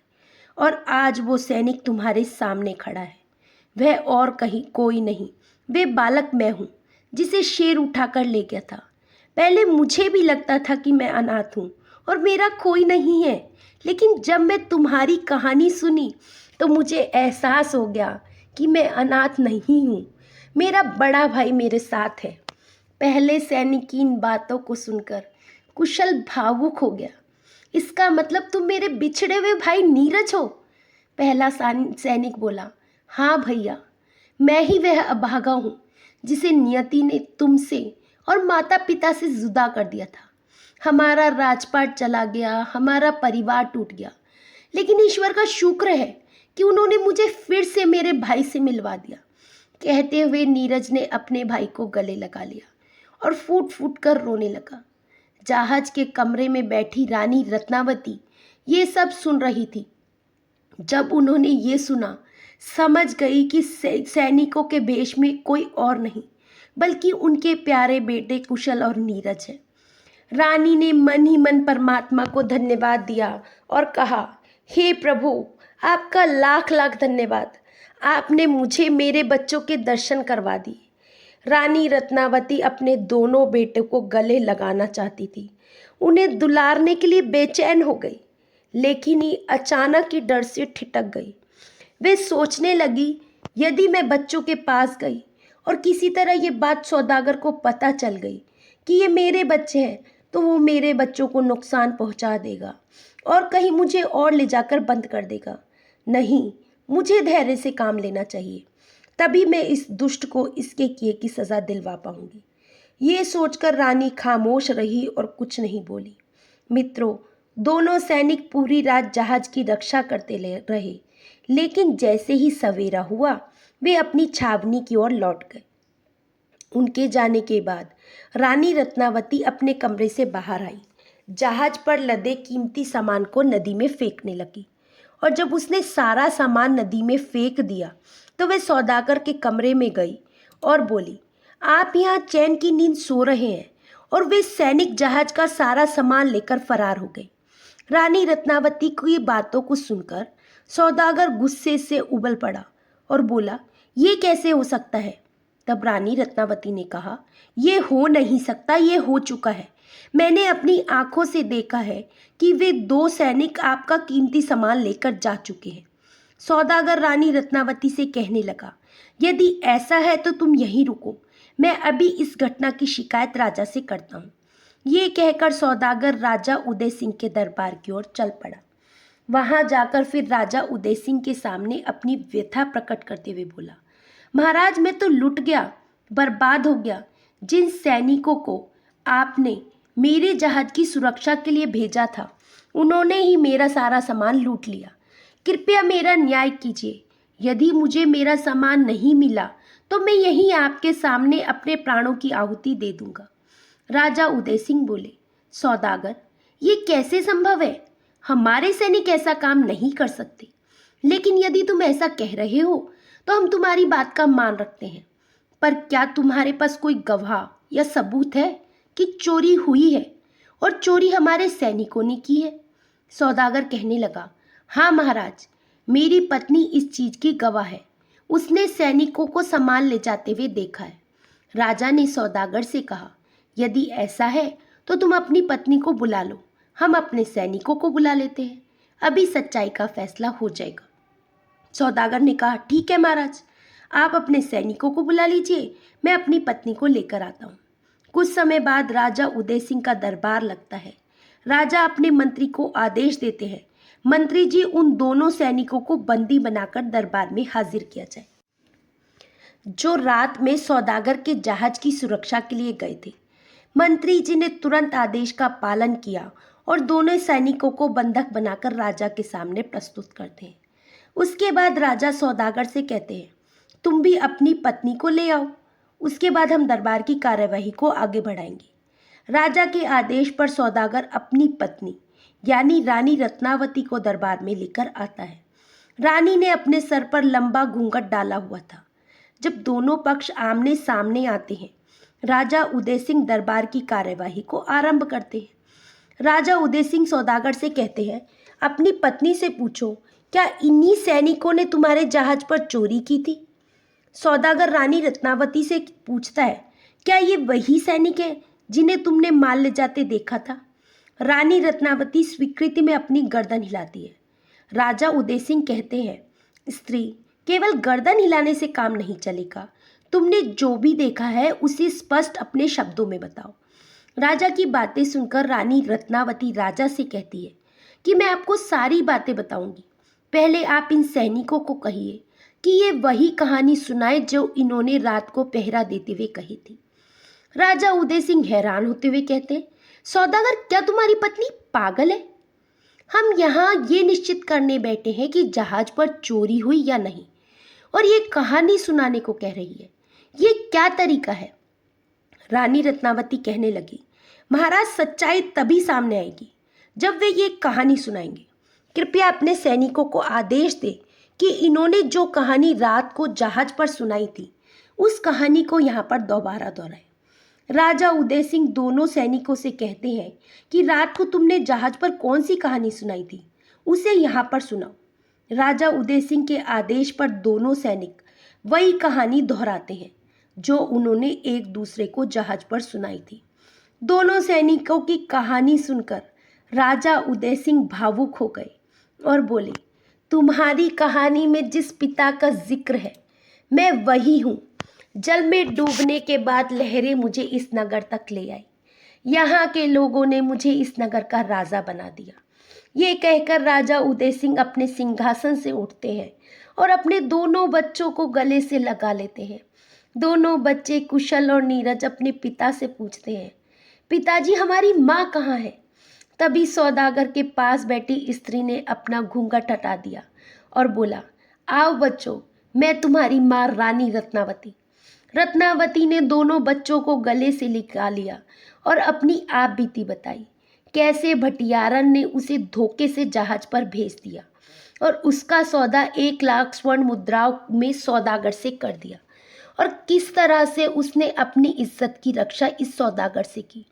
और आज वो सैनिक तुम्हारे सामने खड़ा है। वह और कहीं कोई नहीं, वे बालक मैं हूँ जिसे शेर उठाकर ले गया था। पहले मुझे भी लगता था कि मैं अनाथ हूँ और मेरा कोई नहीं है, लेकिन जब मैं तुम्हारी कहानी सुनी तो मुझे एहसास हो गया कि मैं अनाथ नहीं हूँ, मेरा बड़ा भाई मेरे साथ है। पहले सैनिक की इन बातों को सुनकर कुशल भावुक हो गया। इसका मतलब तुम मेरे बिछड़े हुए भाई नीरज हो? पहला सैनिक बोला, हाँ भैया, मैं ही वह अभागा हूँ जिसे नियति ने तुमसे और माता पिता से जुदा कर दिया था। हमारा राजपाट चला गया, हमारा परिवार टूट गया, लेकिन ईश्वर का शुक्र है कि उन्होंने मुझे फिर से मेरे भाई से मिलवा दिया। कहते हुए नीरज ने अपने भाई को गले लगा लिया और फूट फूट कर रोने लगा। जहाज के कमरे में बैठी रानी रत्नावती ये सब सुन रही थी। जब उन्होंने ये सुना समझ गई कि सैनिकों के वेश में कोई और नहीं बल्कि उनके प्यारे बेटे कुशल और नीरज है। रानी ने मन ही मन परमात्मा को धन्यवाद दिया और कहा, हे प्रभु, आपका लाख लाख धन्यवाद। आपने मुझे मेरे बच्चों के दर्शन करवा दिए। रानी रत्नावती अपने दोनों बेटों को गले लगाना चाहती थी, उन्हें दुलारने के लिए बेचैन हो गई, लेकिन ये अचानक ही डर से ठिठक गई। वे सोचने लगी, यदि मैं बच्चों के पास गई और किसी तरह ये बात सौदागर को पता चल गई कि ये मेरे बच्चे हैं, तो वो मेरे बच्चों को नुकसान पहुंचा देगा और कहीं मुझे और ले जाकर बंद कर देगा। नहीं, मुझे धैर्य से काम लेना चाहिए, तभी मैं इस दुष्ट को इसके किए की सज़ा दिलवा पाऊंगी। ये सोचकर रानी खामोश रही और कुछ नहीं बोली। मित्रों, दोनों सैनिक पूरी रात जहाज की रक्षा करते रहे, लेकिन जैसे ही सवेरा हुआ वे अपनी छावनी की ओर लौट गए। उनके जाने के बाद रानी रत्नावती अपने कमरे से बाहर आई, जहाज पर लदे कीमती सामान को नदी में फेंकने लगी, और जब उसने सारा सामान नदी में फेंक दिया तो वह सौदागर के कमरे में गई और बोली, आप यहाँ चैन की नींद सो रहे हैं। और वे सैनिक जहाज का सारा सामान लेकर फरार हो गए। रानी रत्नावती की बातों को सुनकर सौदागर गुस्से से उबल पड़ा और बोला, ये कैसे हो सकता है? तब रानी रत्नावती ने कहा, ये हो नहीं सकता, ये हो चुका है। मैंने अपनी आंखों से देखा है कि वे 2 सैनिक आपका कीमती सामान लेकर जा चुके हैं। सौदागर रानी रत्नावती से कहने लगा, यदि ऐसा है तो तुम यहीं रुको, मैं अभी इस घटना की शिकायत राजा से करता हूँ। ये कहकर सौदागर राजा उदय सिंह के दरबार की ओर चल पड़ा। वहां जाकर फिर राजा उदय सिंह के सामने अपनी व्यथा प्रकट करते हुए बोला, महाराज, मैं तो लुट गया, बर्बाद हो गया। जिन सैनिकों को आपने मेरे जहाज की सुरक्षा के लिए भेजा था, उन्होंने ही मेरा सारा सामान लूट लिया। कृपया मेरा न्याय कीजिए। यदि मुझे मेरा सामान नहीं मिला तो मैं यहीं आपके सामने अपने प्राणों की आहुति दे दूंगा। राजा उदय सिंह बोले, सौदागर, ये कैसे संभव है? हमारे सैनिक ऐसा काम नहीं कर सकते, लेकिन यदि तुम ऐसा कह रहे हो तो हम तुम्हारी बात का मान रखते हैं। पर क्या तुम्हारे पास कोई गवाह या सबूत है कि चोरी हुई है और चोरी हमारे सैनिकों ने की है? सौदागर कहने लगा, हाँ महाराज, मेरी पत्नी इस चीज की गवाह है। उसने सैनिकों को सामान ले जाते हुए देखा है। राजा ने सौदागर से कहा, यदि ऐसा है तो तुम अपनी पत्नी को बुला लो, हम अपने सैनिकों को बुला लेते हैं, अभी सच्चाई का फैसला हो जाएगा। सौदागर ने कहा, ठीक है महाराज, आप अपने सैनिकों को बुला लीजिए, मैं अपनी पत्नी को लेकर आता हूँ। कुछ समय बाद राजा उदय सिंह का दरबार लगता है। राजा अपने मंत्री को आदेश देते हैं, मंत्री जी, उन दोनों सैनिकों को बंदी बनाकर दरबार में हाजिर किया जाए, जो रात में सौदागर के जहाज की सुरक्षा के लिए गए थे। मंत्री जी ने तुरंत आदेश का पालन किया और दोनों सैनिकों को बंधक बनाकर राजा के सामने प्रस्तुत करते हैं। उसके बाद राजा सौदागर से कहते हैं, तुम भी अपनी पत्नी को ले आओ, उसके बाद हम दरबार की कार्यवाही को आगे बढ़ाएंगे। राजा के आदेश पर सौदागर अपनी पत्नी यानी रानी रत्नावती को दरबार में लेकर आता है। रानी ने अपने सर पर लंबा घूंघट डाला हुआ था। जब दोनों पक्ष आमने सामने आते हैं, राजा उदय सिंह दरबार की कार्यवाही को आरंभ करते हैं। राजा उदय सिंह सौदागर से कहते हैं, अपनी पत्नी से पूछो, क्या इन्हीं सैनिकों ने तुम्हारे जहाज पर चोरी की थी? सौदागर रानी रत्नावती से पूछता है, क्या ये वही सैनिक हैं जिन्हें तुमने माल ले जाते देखा था? रानी रत्नावती स्वीकृति में अपनी गर्दन हिलाती है। राजा उदय सिंह कहते हैं, स्त्री, केवल गर्दन हिलाने से काम नहीं चलेगा, तुमने जो भी देखा है उसे स्पष्ट अपने शब्दों में बताओ। राजा की बातें सुनकर रानी रत्नावती राजा से कहती है कि मैं आपको सारी बातें बताऊंगी, पहले आप इन सैनिकों को कहिए कि ये वही कहानी सुनाए जो इन्होंने रात को पहरा देते हुए कही थी। राजा उदय सिंह हैरान होते हुए कहते हैं, सौदागर, क्या तुम्हारी पत्नी पागल है? हम यहाँ ये निश्चित करने बैठे हैं कि जहाज पर चोरी हुई या नहीं, और ये कहानी सुनाने को कह रही है। ये क्या तरीका है? रानी रत्नावती कहने लगी, महाराज, सच्चाई तभी सामने आएगी जब वे ये कहानी सुनाएंगे। कृपया अपने सैनिकों को आदेश दे कि इन्होंने जो कहानी रात को जहाज पर सुनाई थी, उस कहानी को यहाँ पर दोबारा दोहराए। राजा उदय सिंह दोनों सैनिकों से कहते हैं कि रात को तुमने जहाज पर कौन सी कहानी सुनाई थी, उसे यहाँ पर सुनाओ। राजा उदय सिंह के आदेश पर दोनों सैनिक वही कहानी दोहराते हैं जो उन्होंने एक दूसरे को जहाज पर सुनाई थी। दोनों सैनिकों की कहानी सुनकर राजा उदय सिंह भावुक हो गए और बोले, तुम्हारी कहानी में जिस पिता का जिक्र है मैं वही हूँ। जल में डूबने के बाद लहरें मुझे इस नगर तक ले आई। यहाँ के लोगों ने मुझे इस नगर का राजा बना दिया। ये कहकर राजा उदय सिंह अपने सिंहासन से उठते हैं और अपने दोनों बच्चों को गले से लगा लेते हैं। दोनों बच्चे कुशल और नीरज अपने पिता से पूछते हैं, पिताजी हमारी माँ कहाँ है? तभी सौदागर के पास बैठी स्त्री ने अपना घूंघट हटा दिया और बोला, आओ बच्चों, मैं तुम्हारी माँ रानी रत्नावती। रत्नावती ने दोनों बच्चों को गले से लिखा लिया और अपनी आप बीती बताई, कैसे भटियारन ने उसे धोखे से जहाज पर भेज दिया और उसका सौदा 1 लाख स्वर्ण मुद्राओं में सौदागर से कर दिया और किस तरह से उसने अपनी इज्जत की रक्षा इस सौदागर से की।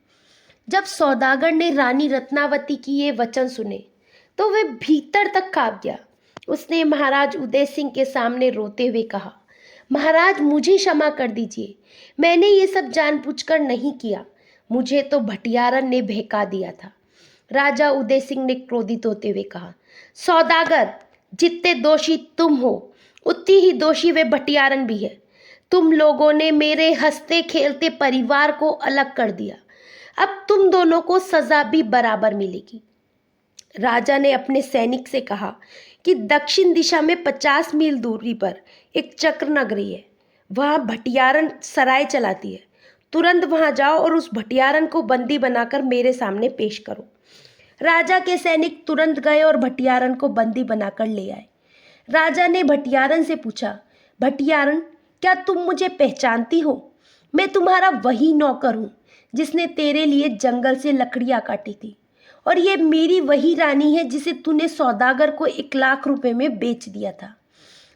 जब सौदागर ने रानी रत्नावती की ये वचन सुने तो वह भीतर तक कांप गया। उसने महाराज उदय सिंह के सामने रोते हुए कहा, महाराज मुझे क्षमा कर दीजिए, मैंने ये सब जानबूझकर नहीं किया, मुझे तो भटियारन ने बहका दिया था। राजा उदय सिंह ने क्रोधित होते हुए कहा, सौदागर, जितने दोषी तुम हो उतनी ही दोषी वे भटियारन भी है। तुम लोगों ने मेरे हंसते खेलते परिवार को अलग कर दिया, अब तुम दोनों को सजा भी बराबर मिलेगी। राजा ने अपने सैनिक से कहा कि दक्षिण दिशा में 50 मील दूरी पर एक चक्र नगरी है, वहाँ भटियारन सराय चलाती है। तुरंत वहाँ जाओ और उस भटियारन को बंदी बनाकर मेरे सामने पेश करो। राजा के सैनिक तुरंत गए और भटियारन को बंदी बनाकर ले आए। राजा ने भटियारन से पूछा, भटियारन, क्या तुम मुझे पहचानती हो? मैं तुम्हारा वही नौकर हूँ जिसने तेरे लिए जंगल से लकड़ियाँ काटी थी, और ये मेरी वही रानी है जिसे तूने सौदागर को 1 लाख रुपए में बेच दिया था।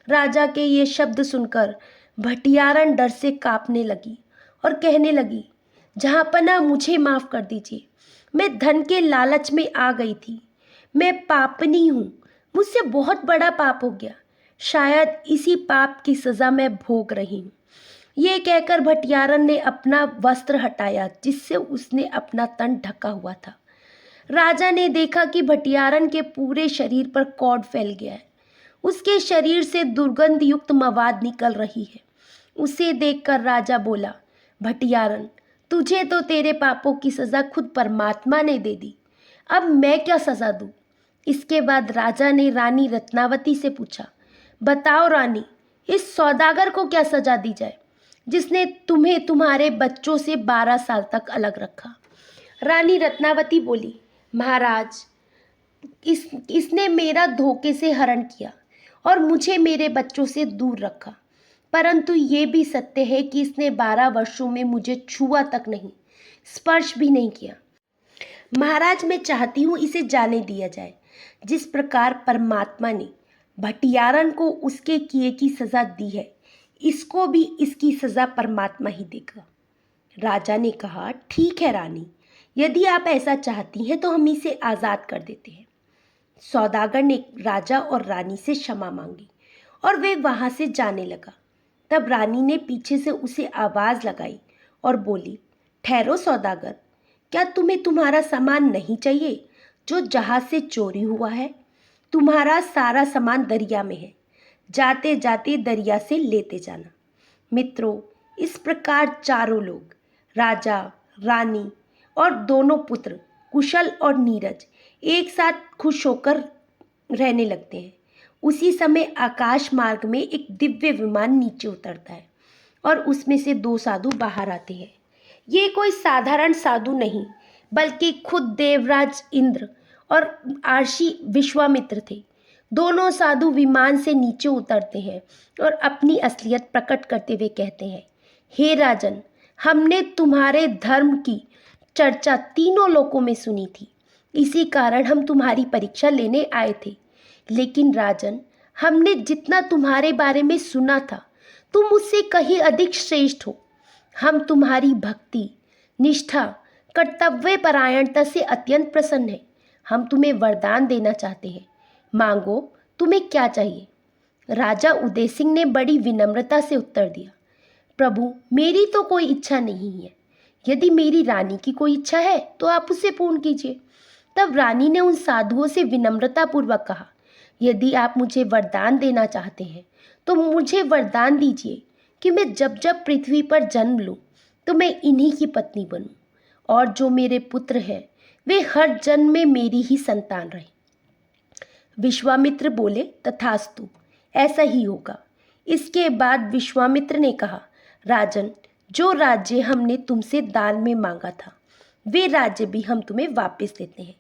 राजा के ये शब्द सुनकर भटियारन डर से कांपने लगी और कहने लगी, जहाँपना मुझे माफ़ कर दीजिए, मैं धन के लालच में आ गई थी, मैं पापनी हूँ, मुझसे बहुत बड़ा पाप हो गया, शायद इसी पाप की सज़ा मैं भोग रही हूँ। ये कहकर भटियारन ने अपना वस्त्र हटाया जिससे उसने अपना तन ढका हुआ था। राजा ने देखा कि भटियारन के पूरे शरीर पर कौड़ फैल गया है, उसके शरीर से दुर्गंध युक्त मवाद निकल रही है। उसे देखकर राजा बोला, भटियारन, तुझे तो तेरे पापों की सज़ा खुद परमात्मा ने दे दी, अब मैं क्या सज़ा दूँ? इसके बाद राजा ने रानी रत्नावती से पूछा, बताओ रानी, इस सौदागर को क्या सज़ा दी जाए जिसने तुम्हें तुम्हारे बच्चों से 12 साल तक अलग रखा? रानी रत्नावती बोली, महाराज, इसने मेरा धोखे से हरण किया और मुझे मेरे बच्चों से दूर रखा, परंतु ये भी सत्य है कि इसने 12 वर्षों में मुझे छुआ तक नहीं, स्पर्श भी नहीं किया। महाराज, मैं चाहती हूँ इसे जाने दिया जाए। जिस प्रकार परमात्मा ने भटियारन को उसके किए की सज़ा दी है, इसको भी इसकी सज़ा परमात्मा ही देगा। राजा ने कहा, ठीक है रानी, यदि आप ऐसा चाहती हैं तो हम इसे आज़ाद कर देते हैं। सौदागर ने राजा और रानी से क्षमा मांगी और वे वहाँ से जाने लगा। तब रानी ने पीछे से उसे आवाज़ लगाई और बोली, ठहरो सौदागर, क्या तुम्हें तुम्हारा सामान नहीं चाहिए जो जहाज से चोरी हुआ है? तुम्हारा सारा सामान दरिया में है, जाते जाते दरिया से लेते जाना। मित्रों, इस प्रकार चारों लोग, राजा, रानी और दोनों पुत्र कुशल और नीरज, एक साथ खुश होकर रहने लगते हैं। उसी समय आकाश मार्ग में एक दिव्य विमान नीचे उतरता है और उसमें से 2 साधु बाहर आते हैं। ये कोई साधारण साधु नहीं, बल्कि खुद देवराज इंद्र और आर्षि विश्वामित्र थे। दोनों साधु विमान से नीचे उतरते हैं और अपनी असलियत प्रकट करते हुए कहते हैं, हे राजन, हमने तुम्हारे धर्म की चर्चा तीनों लोकों में सुनी थी, इसी कारण हम तुम्हारी परीक्षा लेने आए थे। लेकिन राजन, हमने जितना तुम्हारे बारे में सुना था, तुम उससे कहीं अधिक श्रेष्ठ हो। हम तुम्हारी भक्ति, निष्ठा, कर्तव्यपरायणता से अत्यंत प्रसन्न है। हम तुम्हें वरदान देना चाहते हैं। मांगो, तुम्हें क्या चाहिए? राजा उदय सिंह ने बड़ी विनम्रता से उत्तर दिया, प्रभु, मेरी तो कोई इच्छा नहीं है। यदि मेरी रानी की कोई इच्छा है तो आप उसे पूर्ण कीजिए। तब रानी ने उन साधुओं से विनम्रतापूर्वक कहा, यदि आप मुझे वरदान देना चाहते हैं तो मुझे वरदान दीजिए कि मैं जब जब पृथ्वी पर जन्म लूं तो मैं इन्हीं की पत्नी बनूं, और जो मेरे पुत्र हैं वे हर जन्म में मेरी ही संतान रहें। विश्वामित्र बोले, तथास्तु, ऐसा ही होगा। इसके बाद विश्वामित्र ने कहा, राजन, जो राज्य हमने तुमसे दान में मांगा था वे राज्य भी हम तुम्हें वापस देते हैं।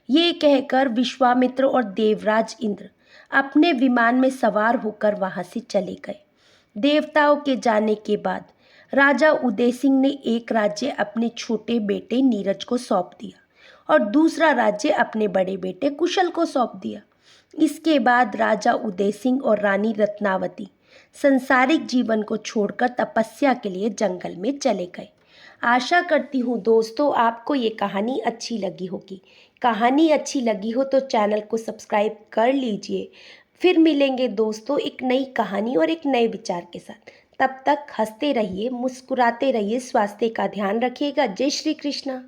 ये कहकर विश्वामित्र और देवराज इंद्र अपने विमान में सवार होकर वहां से चले गए। देवताओं के जाने के बाद राजा उदय सिंह ने एक राज्य अपने छोटे बेटे नीरज को सौंप दिया और दूसरा राज्य अपने बड़े बेटे कुशल को सौंप दिया। इसके बाद राजा उदय सिंह और रानी रत्नावती संसारिक जीवन को छोड़कर तपस्या के लिए जंगल में चले गए। आशा करती हूँ दोस्तों आपको ये कहानी अच्छी लगी होगी। कहानी अच्छी लगी हो तो चैनल को सब्सक्राइब कर लीजिए। फिर मिलेंगे दोस्तों एक नई कहानी और एक नए विचार के साथ। तब तक हंसते रहिए, मुस्कुराते रहिए, स्वास्थ्य का ध्यान रखिएगा। जय श्री कृष्णा।